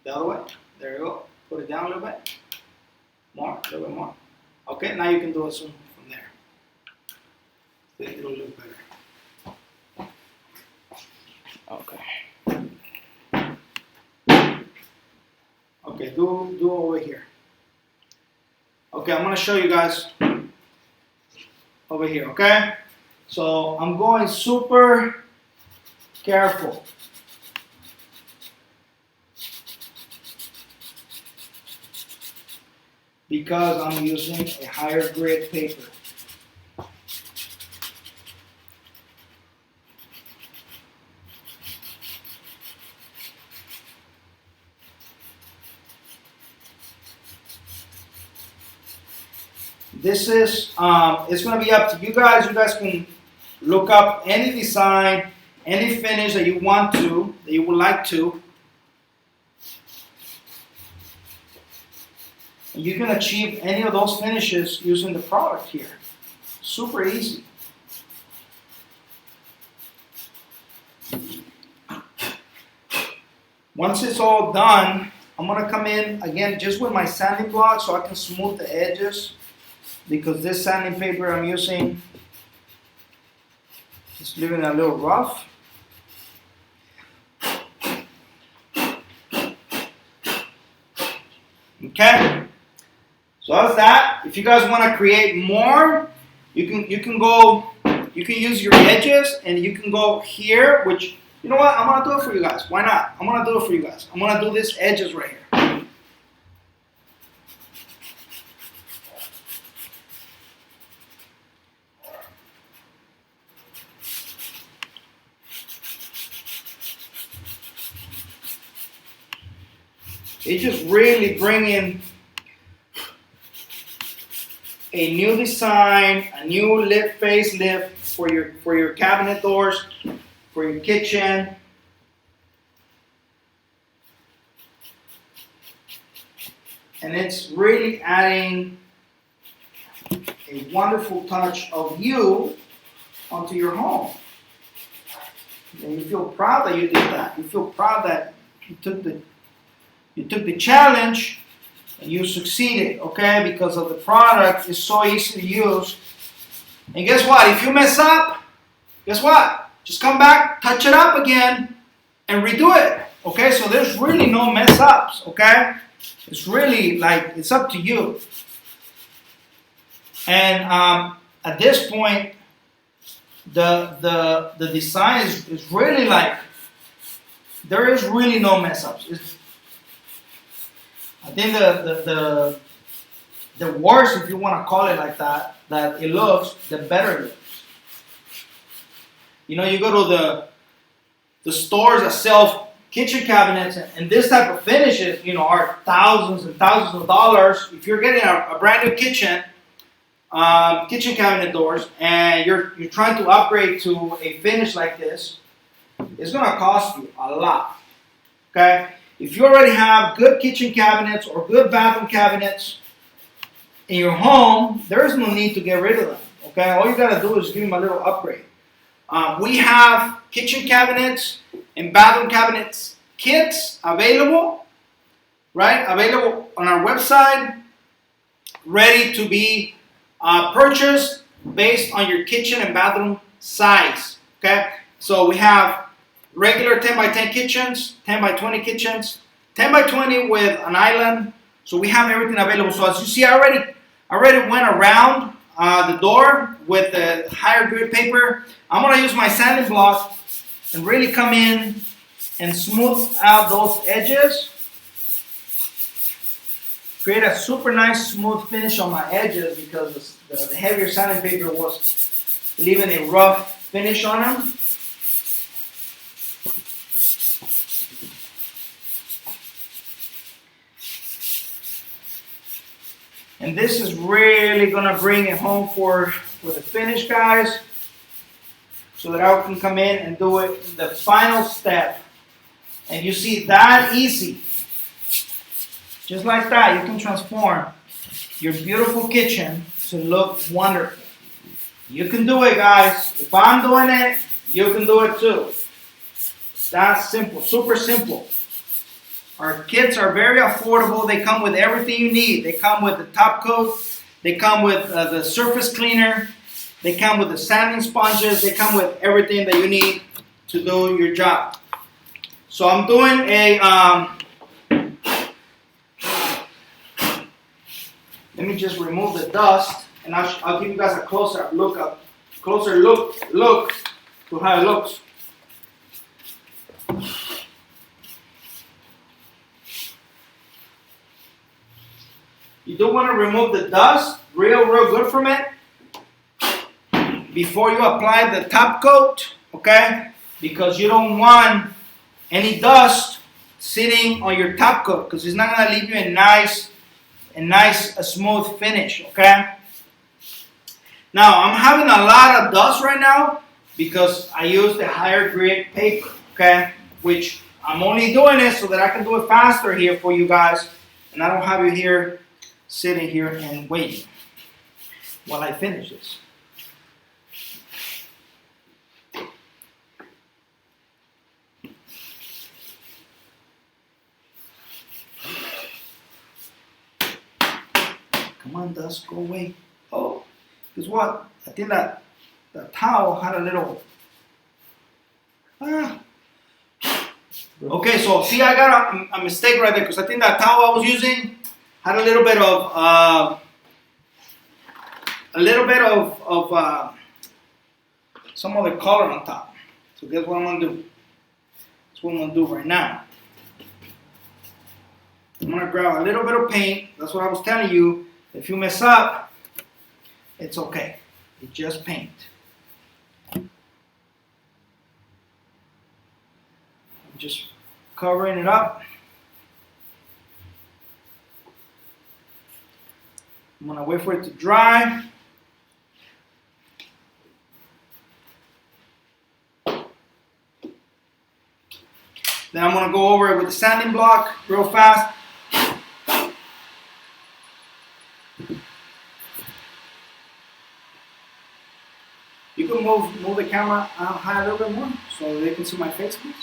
The other way. There you go. Put it down a little bit. More, a little bit more. Okay, now you can do a zoom from there. So it'll look better. Okay. Okay, do over here. Okay, I'm gonna show you guys over here, okay? So I'm going super careful. Because I'm using a higher grit paper. This is, it's going to be up to you guys. You guys can look up any design, any finish that you want to, that you would like to. And you can achieve any of those finishes using the product here. Super easy. Once it's all done, I'm going to come in again just with my sanding block so I can smooth the edges. Because this sanding paper I'm using is leaving a little rough. Okay, so that's that. If you guys want to create more, you can use your edges and you can go here. Which, you know what, I'm gonna do it for you guys. Why not? I'm gonna do it for you guys. I'm gonna do this edges right here. It just really bring in a new design, a new facelift for your cabinet doors, for your kitchen. And it's really adding a wonderful touch of you onto your home. And you feel proud that you did that. You feel proud that you took the challenge and you succeeded, okay? Because of the product is so easy to use. And guess what? If you mess up, guess what? Just come back, touch it up again, and redo it, okay? So there's really no mess ups, okay? It's really like, it's up to you. And at this point, the design is really like, there is really no mess ups. I think the worse, if you want to call it like that it looks, the better it looks. You know, you go to the stores that sell kitchen cabinets and this type of finishes, you know, are thousands and thousands of dollars. If you're getting a brand new kitchen cabinet doors and you're trying to upgrade to a finish like this, it's going to cost you a lot. Okay? If you already have good kitchen cabinets or good bathroom cabinets in your home, there is no need to get rid of them. Okay, all you gotta do is give them a little upgrade. We have kitchen cabinets and bathroom cabinets kits available, right? Available on our website, ready to be purchased based on your kitchen and bathroom size. Okay, so we have regular 10 by 10 kitchens, 10 by 20 kitchens, 10 by 20 with an island. So we have everything available. So as you see, I already went around the door with the higher grit paper. I'm gonna use my sanding block and really come in and smooth out those edges. Create a super nice smooth finish on my edges because the heavier sanding paper was leaving a rough finish on them. And this is really gonna bring it home for the finish, guys, so that I can come in and do it the final step. And you see, that easy. Just like that, you can transform your beautiful kitchen to look wonderful. You can do it, guys. If I'm doing it, you can do it too. That's simple, super simple. Our kits are very affordable. They come with everything you need. They come with the top coat. They come with the surface cleaner. They come with the sanding sponges. They come with everything that you need to do your job. So I'm doing a, let me just remove the dust, and I'll give you guys a closer look to how it looks. You do want to remove the dust real good from it before you apply the top coat, okay? Because you don't want any dust sitting on your top coat because it's not going to leave you a smooth finish, okay? Now, I'm having a lot of dust right now because I use the higher grit paper, okay? Which I'm only doing it so that I can do it faster here for you guys, and I don't have you here sitting here and waiting while I finish this. Come on, dust, go away. Oh, guess what? I think that the towel had a little. Okay, so see, I got a mistake right there because I think that towel I was using had a little bit of some other color on top. So guess what I'm gonna do? That's what I'm gonna do right now. I'm gonna grab a little bit of paint. That's what I was telling you. If you mess up, it's okay. It's just paint. I'm just covering it up. I'm gonna wait for it to dry. Then I'm gonna go over it with the sanding block real fast. You can move the camera high a little bit more so they can see my face, please.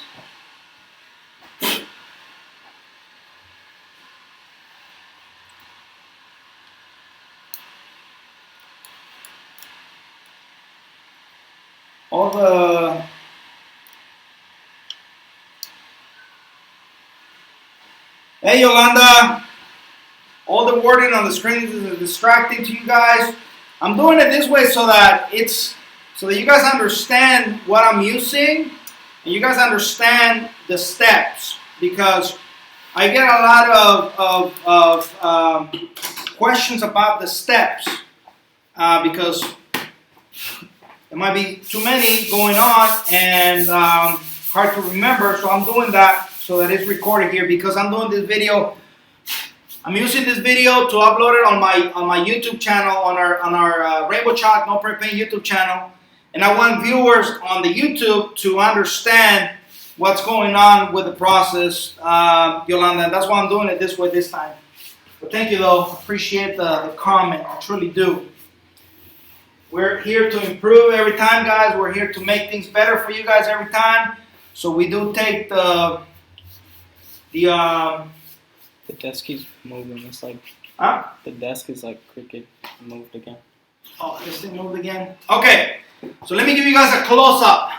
All the Hey Yolanda, all the wording on the screen is distracting to you guys. I'm doing it this way so that you guys understand what I'm using and you guys understand the steps, because I get a lot of questions about the steps because there might be too many going on and hard to remember. So I'm doing that so that it's recorded here because I'm doing this video. I'm using this video to upload it on my YouTube channel, on our Rainbow Chalk No Prep Paint YouTube channel, and I want viewers on the YouTube to understand what's going on with the process, Yolanda. And that's why I'm doing it this way this time. But thank you though, appreciate the comment, I truly do. We're here to improve every time, guys. We're here to make things better for you guys every time. So we do take the desk keeps moving. It's like the desk is like crooked. Moved again. Oh, this thing moved again. Okay, so let me give you guys a close up.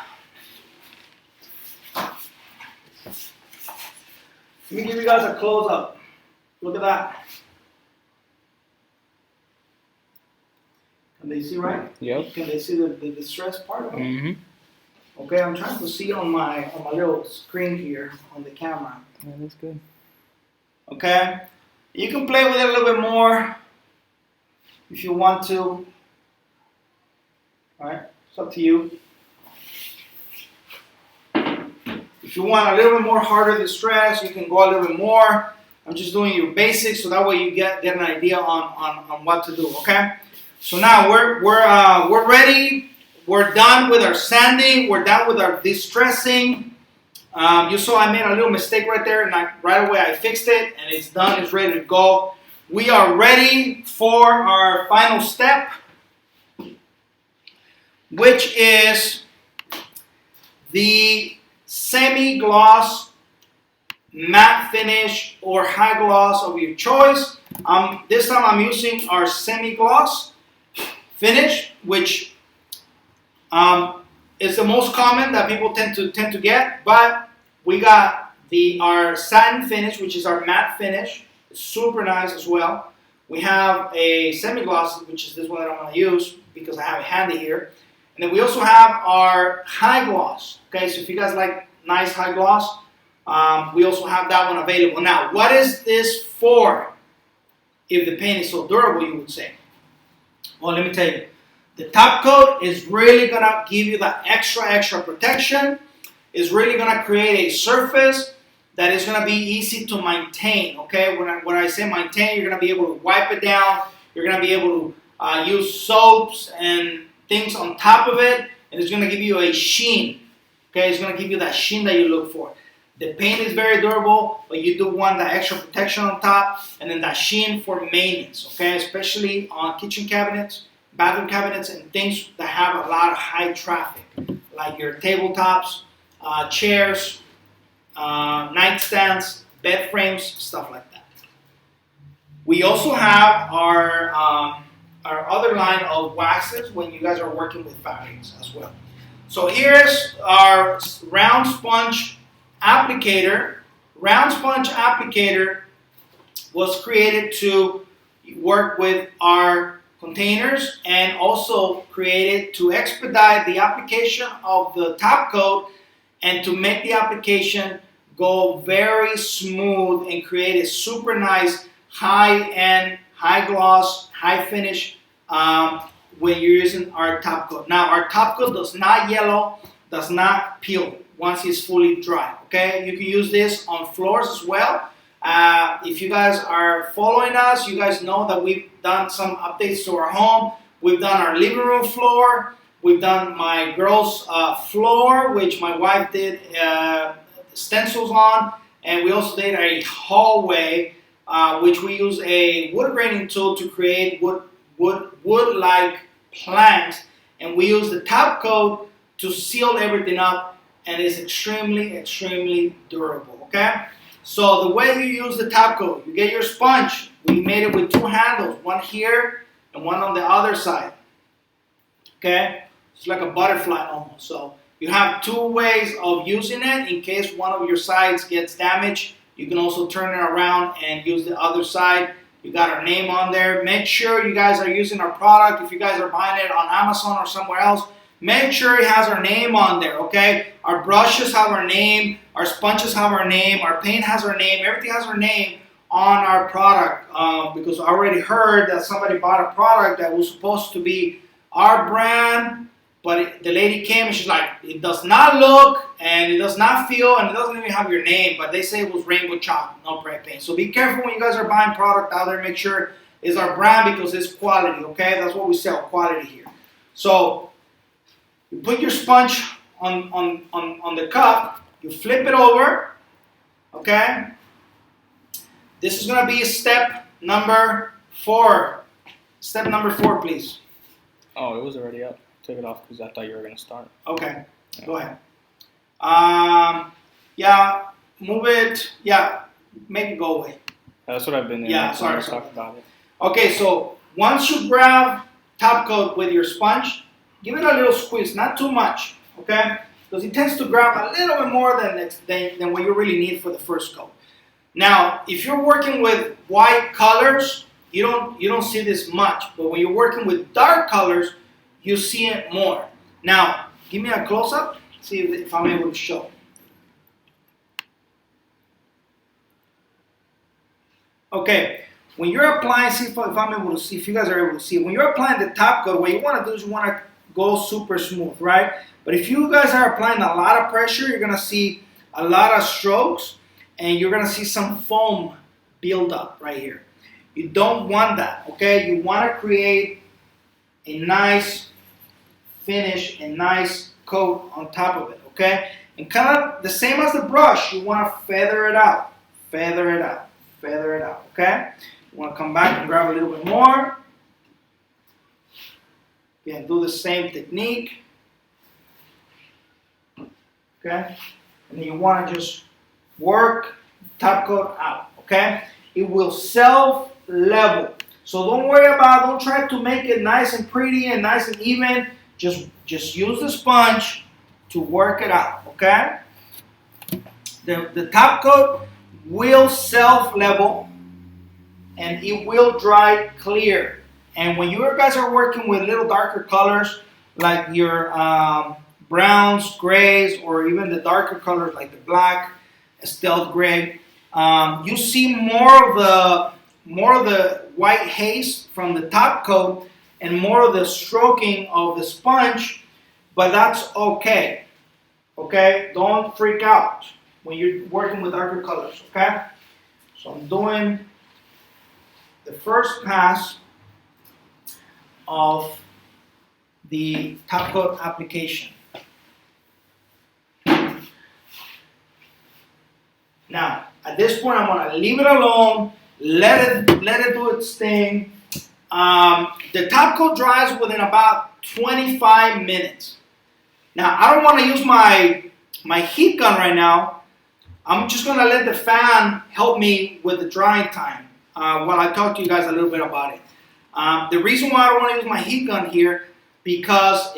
Let me give you guys a close up. Look at that. Can they see right? Yep. Can they see the distress part of it? Mm-hmm. Okay, I'm trying to see on my little screen here on the camera. Yeah, that's good. Okay, you can play with it a little bit more if you want to. All right, it's up to you. If you want a little bit more harder distress, you can go a little bit more. I'm just doing your basics so that way you get an idea on what to do. Okay. So now we're ready. We're done with our sanding. We're done with our distressing. You saw I made a little mistake right there, and right away I fixed it, and it's done. It's ready to go. We are ready for our final step, which is the semi-gloss, matte finish, or high gloss of your choice. This time I'm using our semi-gloss finish, which is the most common that people tend to get. But we got our satin finish, which is our matte finish. It's super nice as well. We have a semi-gloss, which is this one that I'm going to use because I have it handy here. And then we also have our high gloss. Okay, so if you guys like nice high gloss, we also have that one available. Now, what is this for? If the paint is so durable, you would say. Well, let me tell you. The top coat is really going to give you that extra protection. It's really going to create a surface that is going to be easy to maintain. Okay, when I say maintain, you're going to be able to wipe it down. You're going to be able to use soaps and things on top of it, and it's going to give you a sheen. Okay, it's going to give you that sheen that you look for. The paint is very durable, but you do want that extra protection on top, and then that sheen for maintenance. Okay, especially on kitchen cabinets, bathroom cabinets, and things that have a lot of high traffic, like your tabletops, chairs, nightstands, bed frames, stuff like that. We also have our other line of waxes when you guys are working with fabrics as well. So here's our round sponge applicator. Round sponge applicator was created to work with our containers and also created to expedite the application of the top coat and to make the application go very smooth and create a super nice high-end, high-gloss, high-finish when you're using our top coat. Now, our top coat does not yellow, does not peel once it's fully dry, okay? You can use this on floors as well. If you guys are following us, you guys know that we've done some updates to our home. We've done our living room floor. We've done my girls' floor, which my wife did stencils on. And we also did a hallway, which we use a wood graining tool to create wood-like planks. And we use the top coat to seal everything up. And it's extremely durable, okay? So the way you use the top coat, you get your sponge. We made it with two handles, one here and one on the other side. Okay? It's like a butterfly almost. So you have two ways of using it. In case one of your sides gets damaged, you can also turn it around and use the other side. You got our name on there. Make sure you guys are using our product. If you guys are buying it on Amazon or somewhere else, make sure it has our name on there, okay? Our brushes have our name, our sponges have our name, our paint has our name, everything has our name on our product because I already heard that somebody bought a product that was supposed to be our brand, but the lady came and she's like, it does not look and it does not feel and it doesn't even have your name, but they say it was Rainbow Chalk, no spray paint. So be careful when you guys are buying product out there. Make sure it's our brand because it's quality, okay? That's what we sell, quality here. So you put your sponge on the cup, you flip it over, okay? This is gonna be step number 4. Step number 4, please. Oh, it was already up. Took it off because I thought you were gonna start. Okay, Yeah. go ahead. Yeah, move it. Yeah, make it go away. That's what I've been doing. Yeah, sorry. Talk about it. Okay, so once you grab top coat with your sponge, give it a little squeeze, not too much, okay? Because it tends to grab a little bit more than what you really need for the first coat. Now, if you're working with white colors, you don't see this much, but when you're working with dark colors, you see it more. Now, give me a close-up, see if I'm able to show. Okay, when you're applying, see if I'm able to see, if you guys are able to see, when you're applying the top coat, what you want to do is you want to go super smooth, right? But if you guys are applying a lot of pressure, you're going to see a lot of strokes, and you're going to see some foam build up right here. You don't want that, okay? You want to create a nice finish, a nice coat on top of it, okay? And kind of the same as the brush, you want to feather it out, feather it out, feather it out, okay? You want to come back and grab a little bit more. Again, do the same technique, okay? And then you want to just work top coat out, okay? It will self-level. So don't try to make it nice and pretty and nice and even. Just use the sponge to work it out, okay? The top coat will self-level and it will dry clear. And when you guys are working with little darker colors, like your browns, grays, or even the darker colors like the black, stealth gray, you see more of the white haze from the top coat and more of the stroking of the sponge, but that's okay. Okay, don't freak out when you're working with darker colors. Okay, so I'm doing the first pass of the top coat application. Now, at this point, I'm going to leave it alone, let it do its thing. The top coat dries within about 25 minutes. Now, I don't want to use my heat gun right now. I'm just going to let the fan help me with the drying time while I talk to you guys a little bit about it. The reason why I don't want to use my heat gun here, because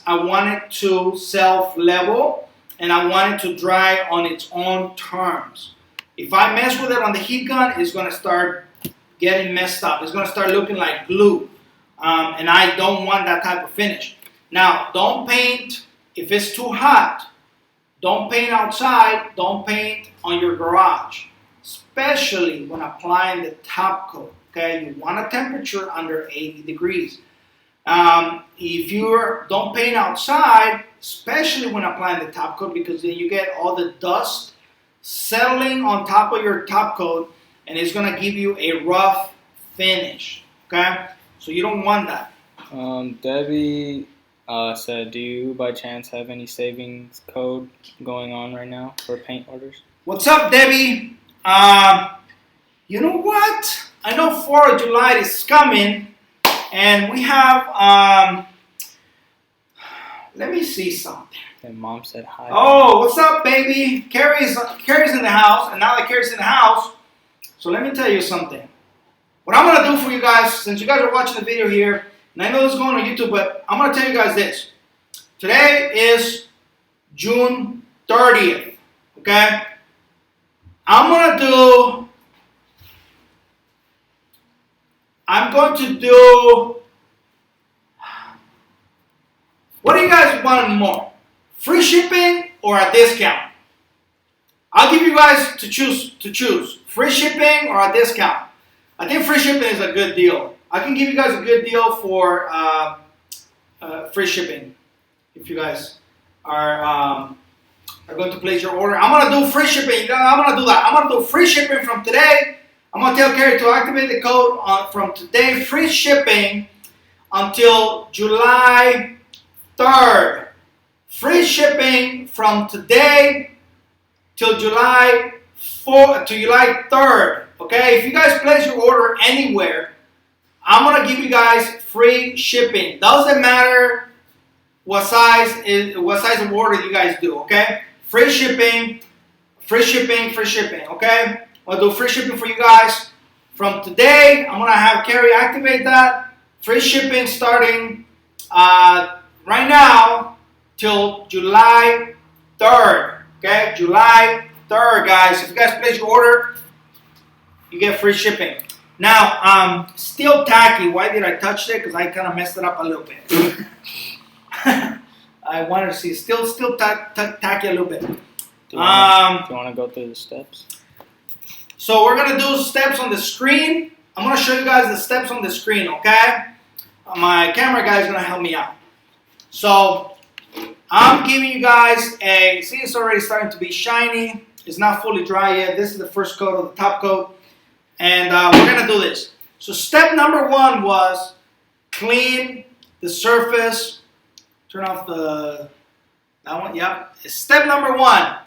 I want it to self-level and I want it to dry on its own terms. If I mess with it on the heat gun, it's going to start getting messed up. It's going to start looking like glue. And I don't want that type of finish. Now, don't paint if it's too hot. Don't paint outside. Don't paint on your garage, especially when applying the top coat. Okay, you want a temperature under 80 degrees. If don't paint outside, especially when applying the top coat, because then you get all the dust settling on top of your top coat, and it's going to give you a rough finish. Okay, so you don't want that. Debbie said, do you by chance have any savings code going on right now for paint orders? What's up, Debbie? You know what? I know 4th of July is coming, and we have, let me see something. And Mom said hi. Oh, what's up, baby? Carrie's in the house, and now that Carrie's in the house, so let me tell you something. What I'm going to do for you guys, since you guys are watching the video here, and I know this is going on YouTube, but I'm going to tell you guys this. Today is June 30th, okay? I'm going to do, what do you guys want more? Free shipping or a discount? I'll give you guys to choose. Free shipping or a discount. I think free shipping is a good deal. I can give you guys a good deal for free shipping if you guys are going to place your order. I'm going to do free shipping. I'm going to do that. I'm going to do free shipping from today. I'm going to tell Carrie to activate the code from today, free shipping until July 3rd. Free shipping from today till July 3rd. Okay, if you guys place your order anywhere, I'm gonna give you guys free shipping. Doesn't matter what size of order you guys do, okay? Free shipping, free shipping, free shipping, okay? I'll do free shipping for you guys. From today, I'm gonna have Carrie activate that. Free shipping starting right now till July 3rd, okay? July 3rd, guys. If you guys place your order, you get free shipping. Now, still tacky. Why did I touch it? Because I kind of messed it up a little bit. I wanted to see still tacky a little bit. Do you want to go through the steps? So we're gonna do steps on the screen. I'm gonna show you guys the steps on the screen, okay? My camera guy is gonna help me out. So I'm giving you guys see, it's already starting to be shiny. It's not fully dry yet. This is the first coat of the top coat. And we're gonna do this. So step number 1 was clean the surface. Turn off that one, yep. Step number 1,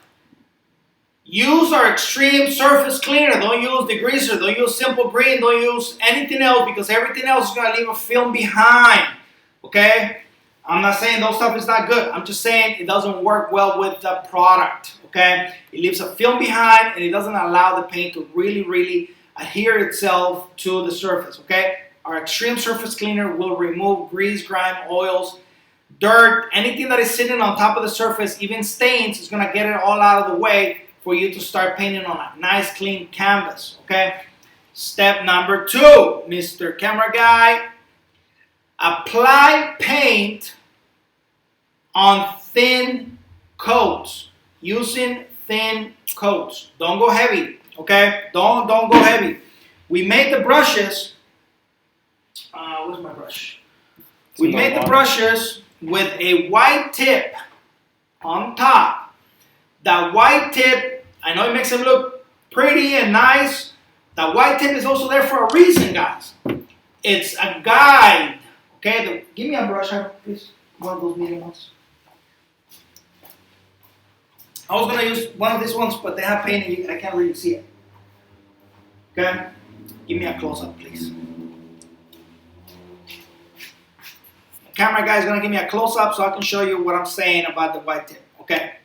use our extreme surface cleaner. Don't use degreaser, don't use simple green, don't use anything else because everything else is gonna leave a film behind, okay? I'm not saying those stuff is not good. I'm just saying it doesn't work well with the product, okay? It leaves a film behind and it doesn't allow the paint to really adhere itself to the surface, okay? Our extreme surface cleaner will remove grease, grime, oils, dirt, anything that is sitting on top of the surface, even stains, is gonna get it all out of the way for you to start painting on a nice clean canvas, okay? Step number 2, Mr. Camera Guy, apply paint on thin coats, using thin coats. Don't go heavy, okay? Don't go heavy. We made the brushes, where's my brush? We made the brushes with a white tip on top. That white tip, I know it makes them look pretty and nice. That white tip is also there for a reason, guys. It's a guide, okay? Give me a brush, please. One of those medium ones. I was gonna use one of these ones, but they have paint and I can't really see it. Okay? Give me a close-up, please. The camera guy is gonna give me a close-up so I can show you what I'm saying about the white tip. Okay?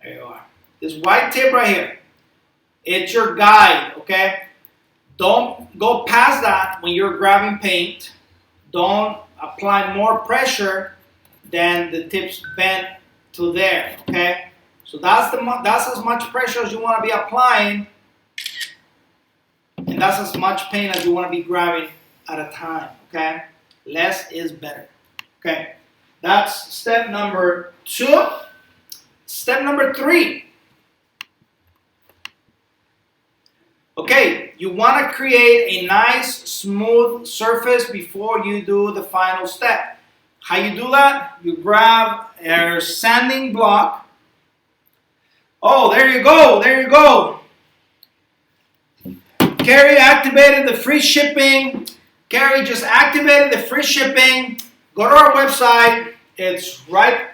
There you are. This white tip right here, it's your guide, okay? Don't go past that when you're grabbing paint. Don't apply more pressure than the tips bent to there, okay? So that's as much pressure as you want to be applying, and that's as much paint as you want to be grabbing at a time, okay? Less is better, okay? That's step number 2. Step number 3. Okay, you want to create a nice smooth surface before you do the final step. How you do that? You grab a sanding block. Oh, there you go, there you go. Carrie activated the free shipping. Carrie just activated the free shipping. Go to our website. It's right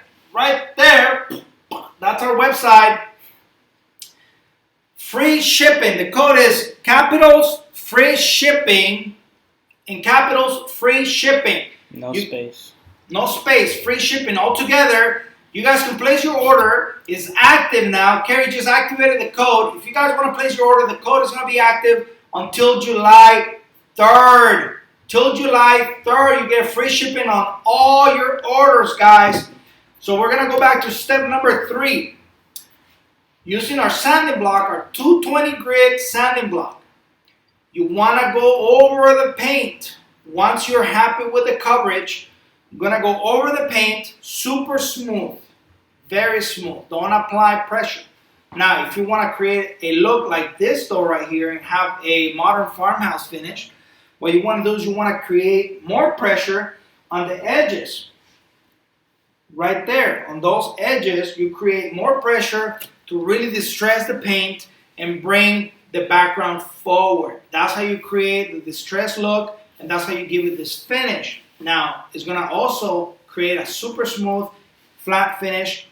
there. That's our website. Free shipping. The code is capitals free shipping. In capitals free shipping. No space. No space. Free shipping altogether. You guys can place your order. It's active now. Carrie just activated the code. If you guys want to place your order, the code is going to be active until July 3rd. Till July 3rd, you get free shipping on all your orders, guys. So we're going to go back to step number 3. Using our sanding block, our 220 grit sanding block. You want to go over the paint. Once you're happy with the coverage, you're going to go over the paint super smooth. Very smooth. Don't apply pressure. Now, if you want to create a look like this though right here and have a modern farmhouse finish, what you want to do is you want to create more pressure on the edges. Right there. On those edges, you create more pressure to really distress the paint and bring the background forward. That's how you create the distressed look, and that's how you give it this finish. Now, it's going to also create a super smooth, flat finish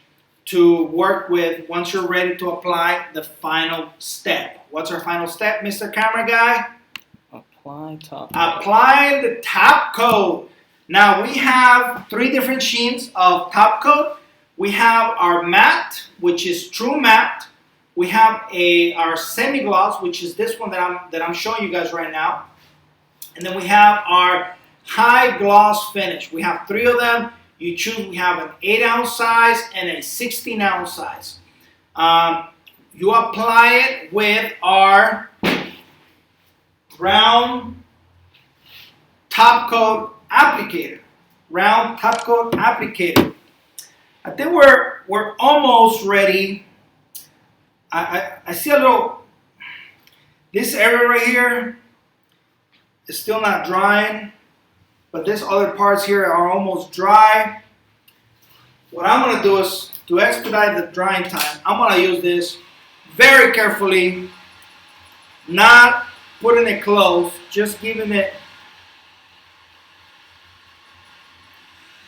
to work with once you're ready to apply the final step. What's our final step, Mr. Camera Guy? Apply the top coat. Now we have 3 different sheets of top coat. We have our matte, which is true matte. We have our semi-gloss, which is this one that I'm showing you guys right now. And then we have our high gloss finish. We have 3 of them. You choose. We have an 8-ounce size and a 16-ounce size. You apply it with our round top coat applicator. Round top coat applicator. I think we're almost ready. I see a little, this area right here is still not drying, but this other parts here are almost dry. What I'm going to do is, to expedite the drying time, I'm going to use this very carefully, not putting it close, just giving it.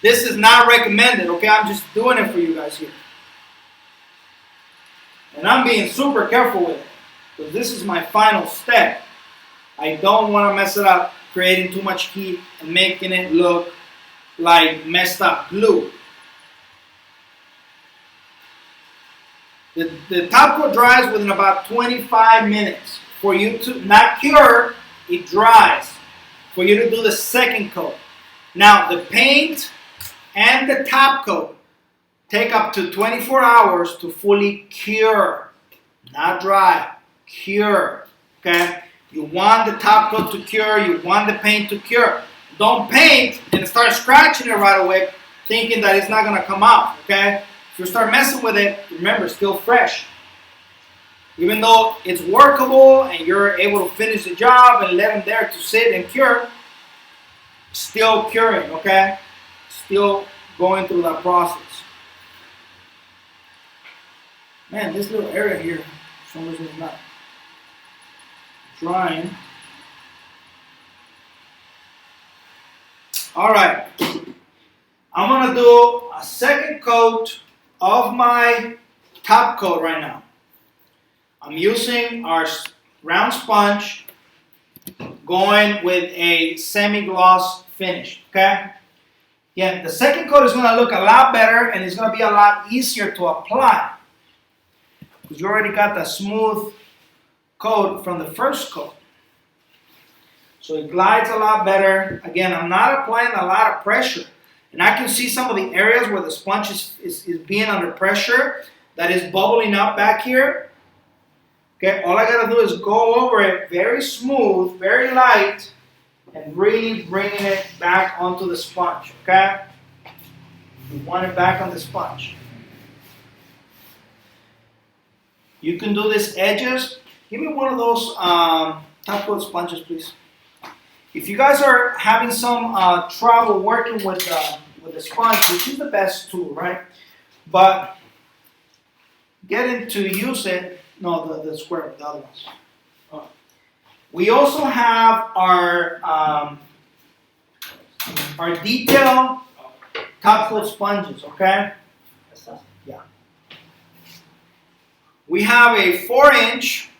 This is not recommended, okay? I'm just doing it for you guys here. And I'm being super careful with it, because this is my final step. I don't want to mess it up, creating too much heat and making it look like messed up glue. The top coat dries within about 25 minutes. For you to not cure, it dries. For you to do the second coat. Now the paint and the top coat take up to 24 hours to fully cure. Not dry, cure. Okay? You want the top coat to cure, you want the paint to cure. Don't paint and start scratching it right away thinking that it's not going to come out. Okay? If you start messing with it, remember, it's still fresh. Even though it's workable and you're able to finish the job and let them there to sit and cure, still curing, okay? Still going through that process. Man, this little area here, for some reason, is not drying. All right. I'm going to do a second coat of my top coat right now. I'm using our round sponge, going with a semi-gloss finish, okay? Yeah, the second coat is going to look a lot better and it's going to be a lot easier to apply, because you already got the smooth coat from the first coat. So it glides a lot better. Again, I'm not applying a lot of pressure. And I can see some of the areas where the sponge is being under pressure, that is bubbling up back here. Okay, all I gotta do is go over it very smooth, very light, and really bringing it back onto the sponge, okay? You want it back on the sponge. You can do this edges. Give me one of those top coat sponges, please. If you guys are having some trouble working with the sponge, which is the best tool, right? But getting to use it, no, the square, the other ones. We also have our detail top coat sponges, okay? Yeah. We have a 4-inch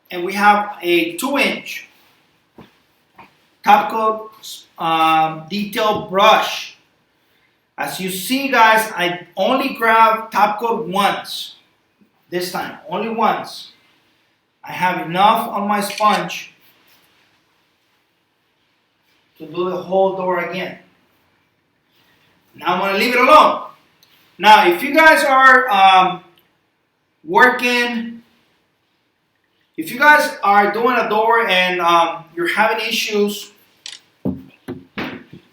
and we have a 2-inch top coat detail brush. As you see, guys, I only grab top coat once. This time, only once. I have enough on my sponge to do the whole door again. Now I'm going to leave it alone. Now, if you guys are if you guys are doing a door and you're having issues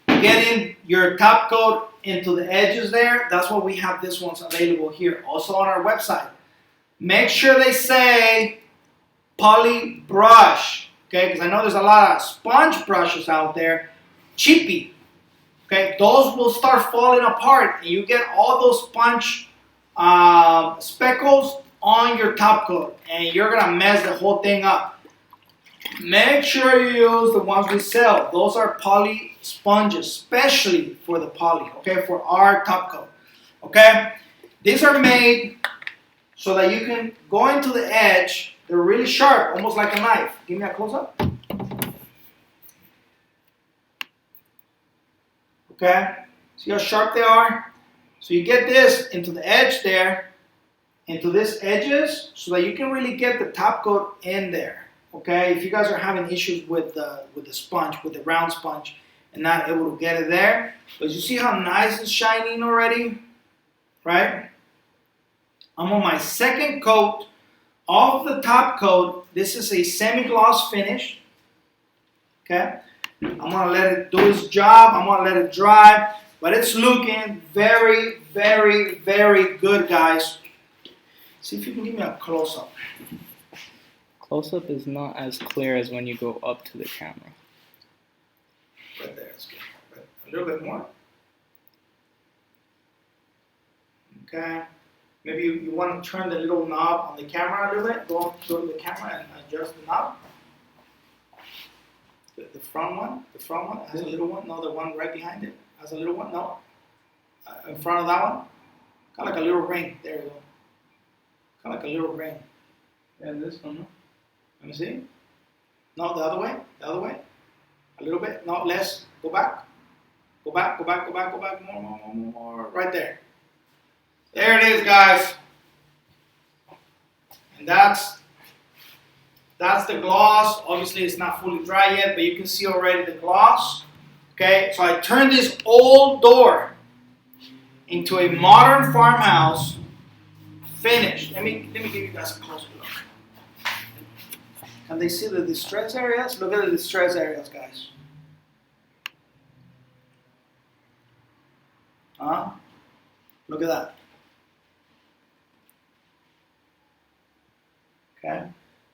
getting your top coat into the edges there, that's why we have this ones available here. Also on our website. Make sure they say poly brush, okay? Because I know there's a lot of sponge brushes out there, cheapy, okay? Those will start falling apart, and you get all those sponge speckles on your top coat, and you're gonna mess the whole thing up. Make sure you use the ones we sell. Those are poly sponges, especially for the poly, okay? For our top coat, okay? These are made so that you can go into the edge. They're really sharp, almost like a knife. Give me a close-up. Okay? See how sharp they are? So you get this into the edge there, into these edges, so that you can really get the top coat in there. Okay? If you guys are having issues with the sponge, with the round sponge, and not able to get it there, but you see how nice it's shining already? Right? I'm on my second coat of the top coat. This is a semi-gloss finish. Okay? I'm going to let it do its job. I'm going to let it dry. But it's looking very, very, very good, guys. See if you can give me a close-up. Close-up is not as clear as when you go up to the camera. Right there. It's good. Right. A little bit more. Okay. Maybe you want to turn the little knob on the camera a little bit. Go up to the camera and adjust the knob. The front one has a little one. No, the one right behind it has a little one. No, in front of that one, kind of like a little ring. There you go. Kind of like a little ring. And this one. No? Let me see. No, the other way. The other way. A little bit. No, less. Go back. Go back. Go back. Go back. Go back. More. Right there. There it is, guys. And that's the gloss. Obviously, it's not fully dry yet, but you can see already the gloss. Okay, so I turned this old door into a modern farmhouse finish. Let me give you guys a closer look. Can they see the distress areas? Look at the distress areas, guys. Look at that. Okay.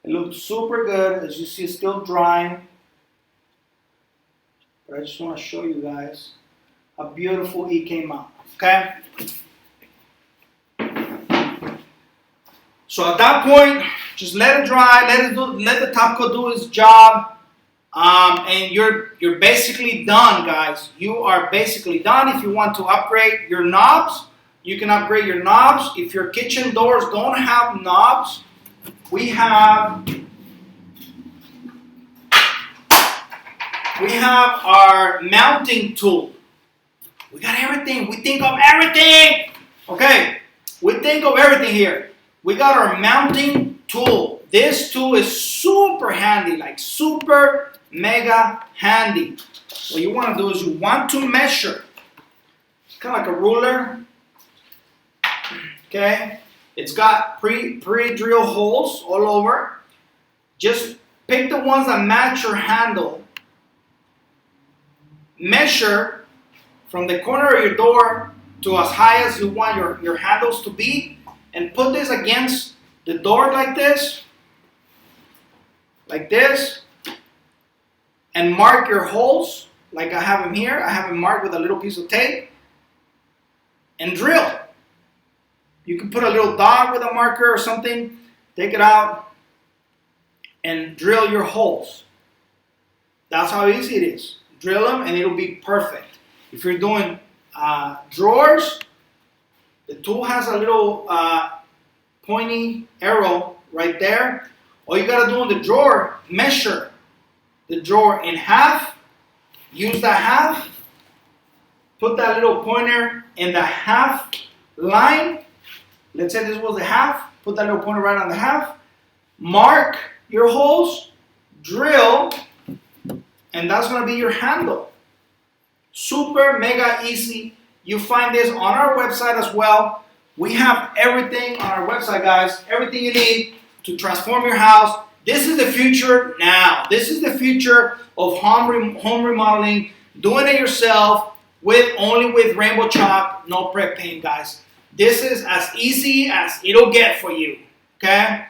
It looks super good. As you see, it's still drying. But I just want to show you guys how beautiful it came out. Okay? So at that point, just let it dry. Let the top coat do its job. And you're basically done, guys. You are basically done. If you want to upgrade your knobs, you can upgrade your knobs. If your kitchen doors don't have knobs, we have our mounting tool. We got everything. We think of everything. Okay, we think of everything here. We got our mounting tool. This tool is super handy, like super mega handy. What you want to do is you want to measure. It's kind of like a ruler. Okay. It's got pre-drill holes all over. Just pick the ones that match your handle. Measure from the corner of your door to as high as you want your handles to be, and put this against the door like this, and mark your holes like I have them here. I have them marked with a little piece of tape, and drill. You can put a little dot with a marker or something, take it out, and drill your holes. That's how easy it is. Drill them and it'll be perfect. If you're doing drawers, the tool has a little pointy arrow right there. All you gotta do in the drawer, measure the drawer in half, use that half, put that little pointer in the half line. Let's say this was the half, put that little pointer right on the half, mark your holes, drill, and that's gonna be your handle. Super mega easy. You find this on our website as well. We have everything on our website, guys. Everything you need to transform your house. This is the future now. This is the future of home remodeling. Doing it yourself only with Rainbow Chalk, no prep paint, guys. This is as easy as it'll get for you, okay?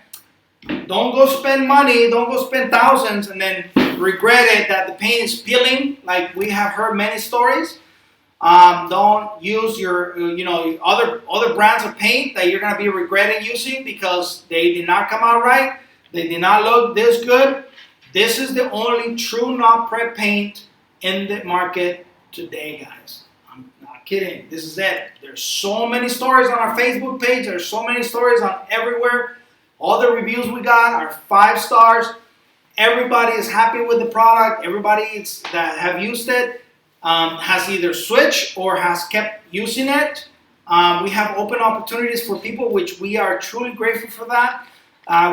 Don't go spend money, don't go spend thousands and then regret it that the paint is peeling, like we have heard many stories. Don't use your, other brands of paint that you're gonna be regretting using because they did not come out right. They did not look this good. This is the only true non-prep paint in the market today, guys. I'm not kidding. This is it. There's so many stories on our Facebook page. There's so many stories on everywhere. All the reviews we got are 5 stars. Everybody is happy with the product. Everybody that have used it has either switched or has kept using it. We have open opportunities for people, which we are truly grateful for that.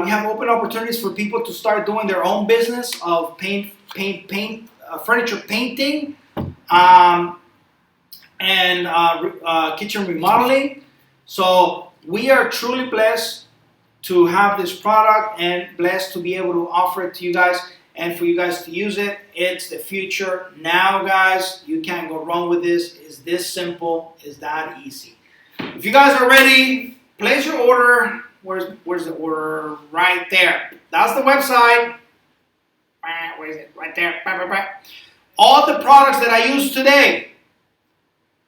We have open opportunities for people to start doing their own business of furniture painting, and kitchen remodeling. So we are truly blessed to have this product and blessed to be able to offer it to you guys and for you guys to use it. It's the future now, guys. You can't go wrong with this. It's this simple. It's that easy. If you guys are ready, place your order. Where's the order? Right there. That's the website. Where is it? Right there. All the products that I use today,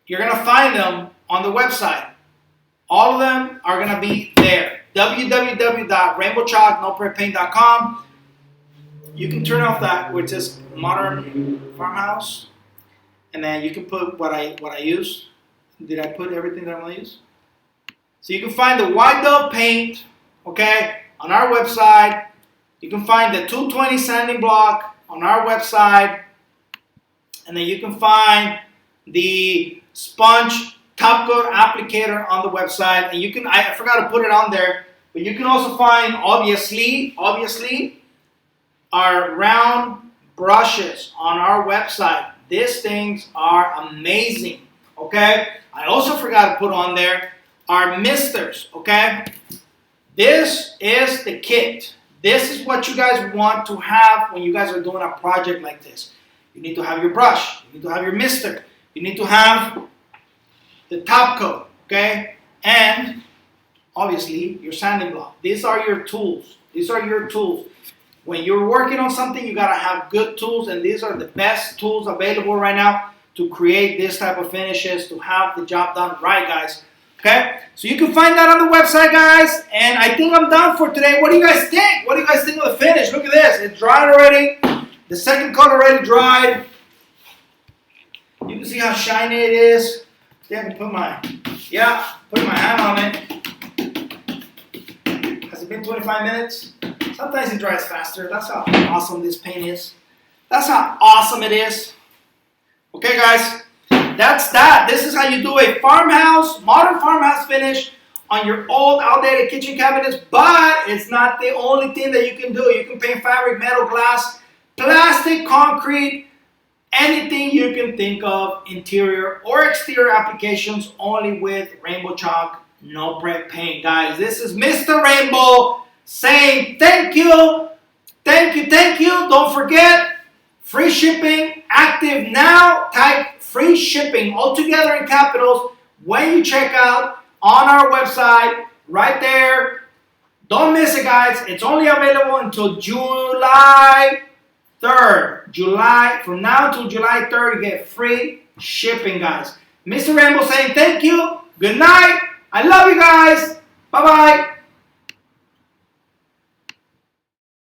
you're going to find them on the website. All of them are going to be there. www.rainbowchalknopreppaint.com. You can turn off that which is Modern Farmhouse, and then you can put what I use. Did I put everything that I'm going to use? So you can find the White Dove paint, okay, on our website. You can find the 220 sanding block on our website, and then you can find the sponge top coat applicator on the website. And you can, I forgot to put it on there, but you can also find obviously our round brushes on our website. These things are amazing, okay? I also forgot to put on there our misters, okay? This is the kit. This is what you guys want to have when you guys are doing a project like this. You need to have your brush. You need to have your mister. You need to have the top coat, okay? And obviously your sanding block. These are your tools. These are your tools. When you're working on something, you gotta have good tools, and these are the best tools available right now to create this type of finishes, to have the job done right, guys. Okay? So you can find that on the website, guys. And I think I'm done for today. What do you guys think? What do you guys think of the finish? Look at this. It dried already. The second coat already dried. You can see how shiny it is. See, I can put my hand on it. Has it been 25 minutes? Sometimes it dries faster. That's how awesome this paint is. That's how awesome it is. Okay, guys. That's that. This is how you do a farmhouse, modern farmhouse finish on your old, outdated kitchen cabinets. But it's not the only thing that you can do. You can paint fabric, metal, glass, plastic, concrete, anything you can think of, interior or exterior applications, only with Rainbow Chalk No Prep Paint. Guys, this is Mr. Rainbow saying thank you, thank you, thank you. Don't forget, free shipping, active now. Type free shipping all together in capitals when you check out on our website right there. Don't miss it, guys. It's only available until July 3rd. From now to July 3rd, you get free shipping, guys. Mr. Rainbow saying thank you. Good night. I love you guys.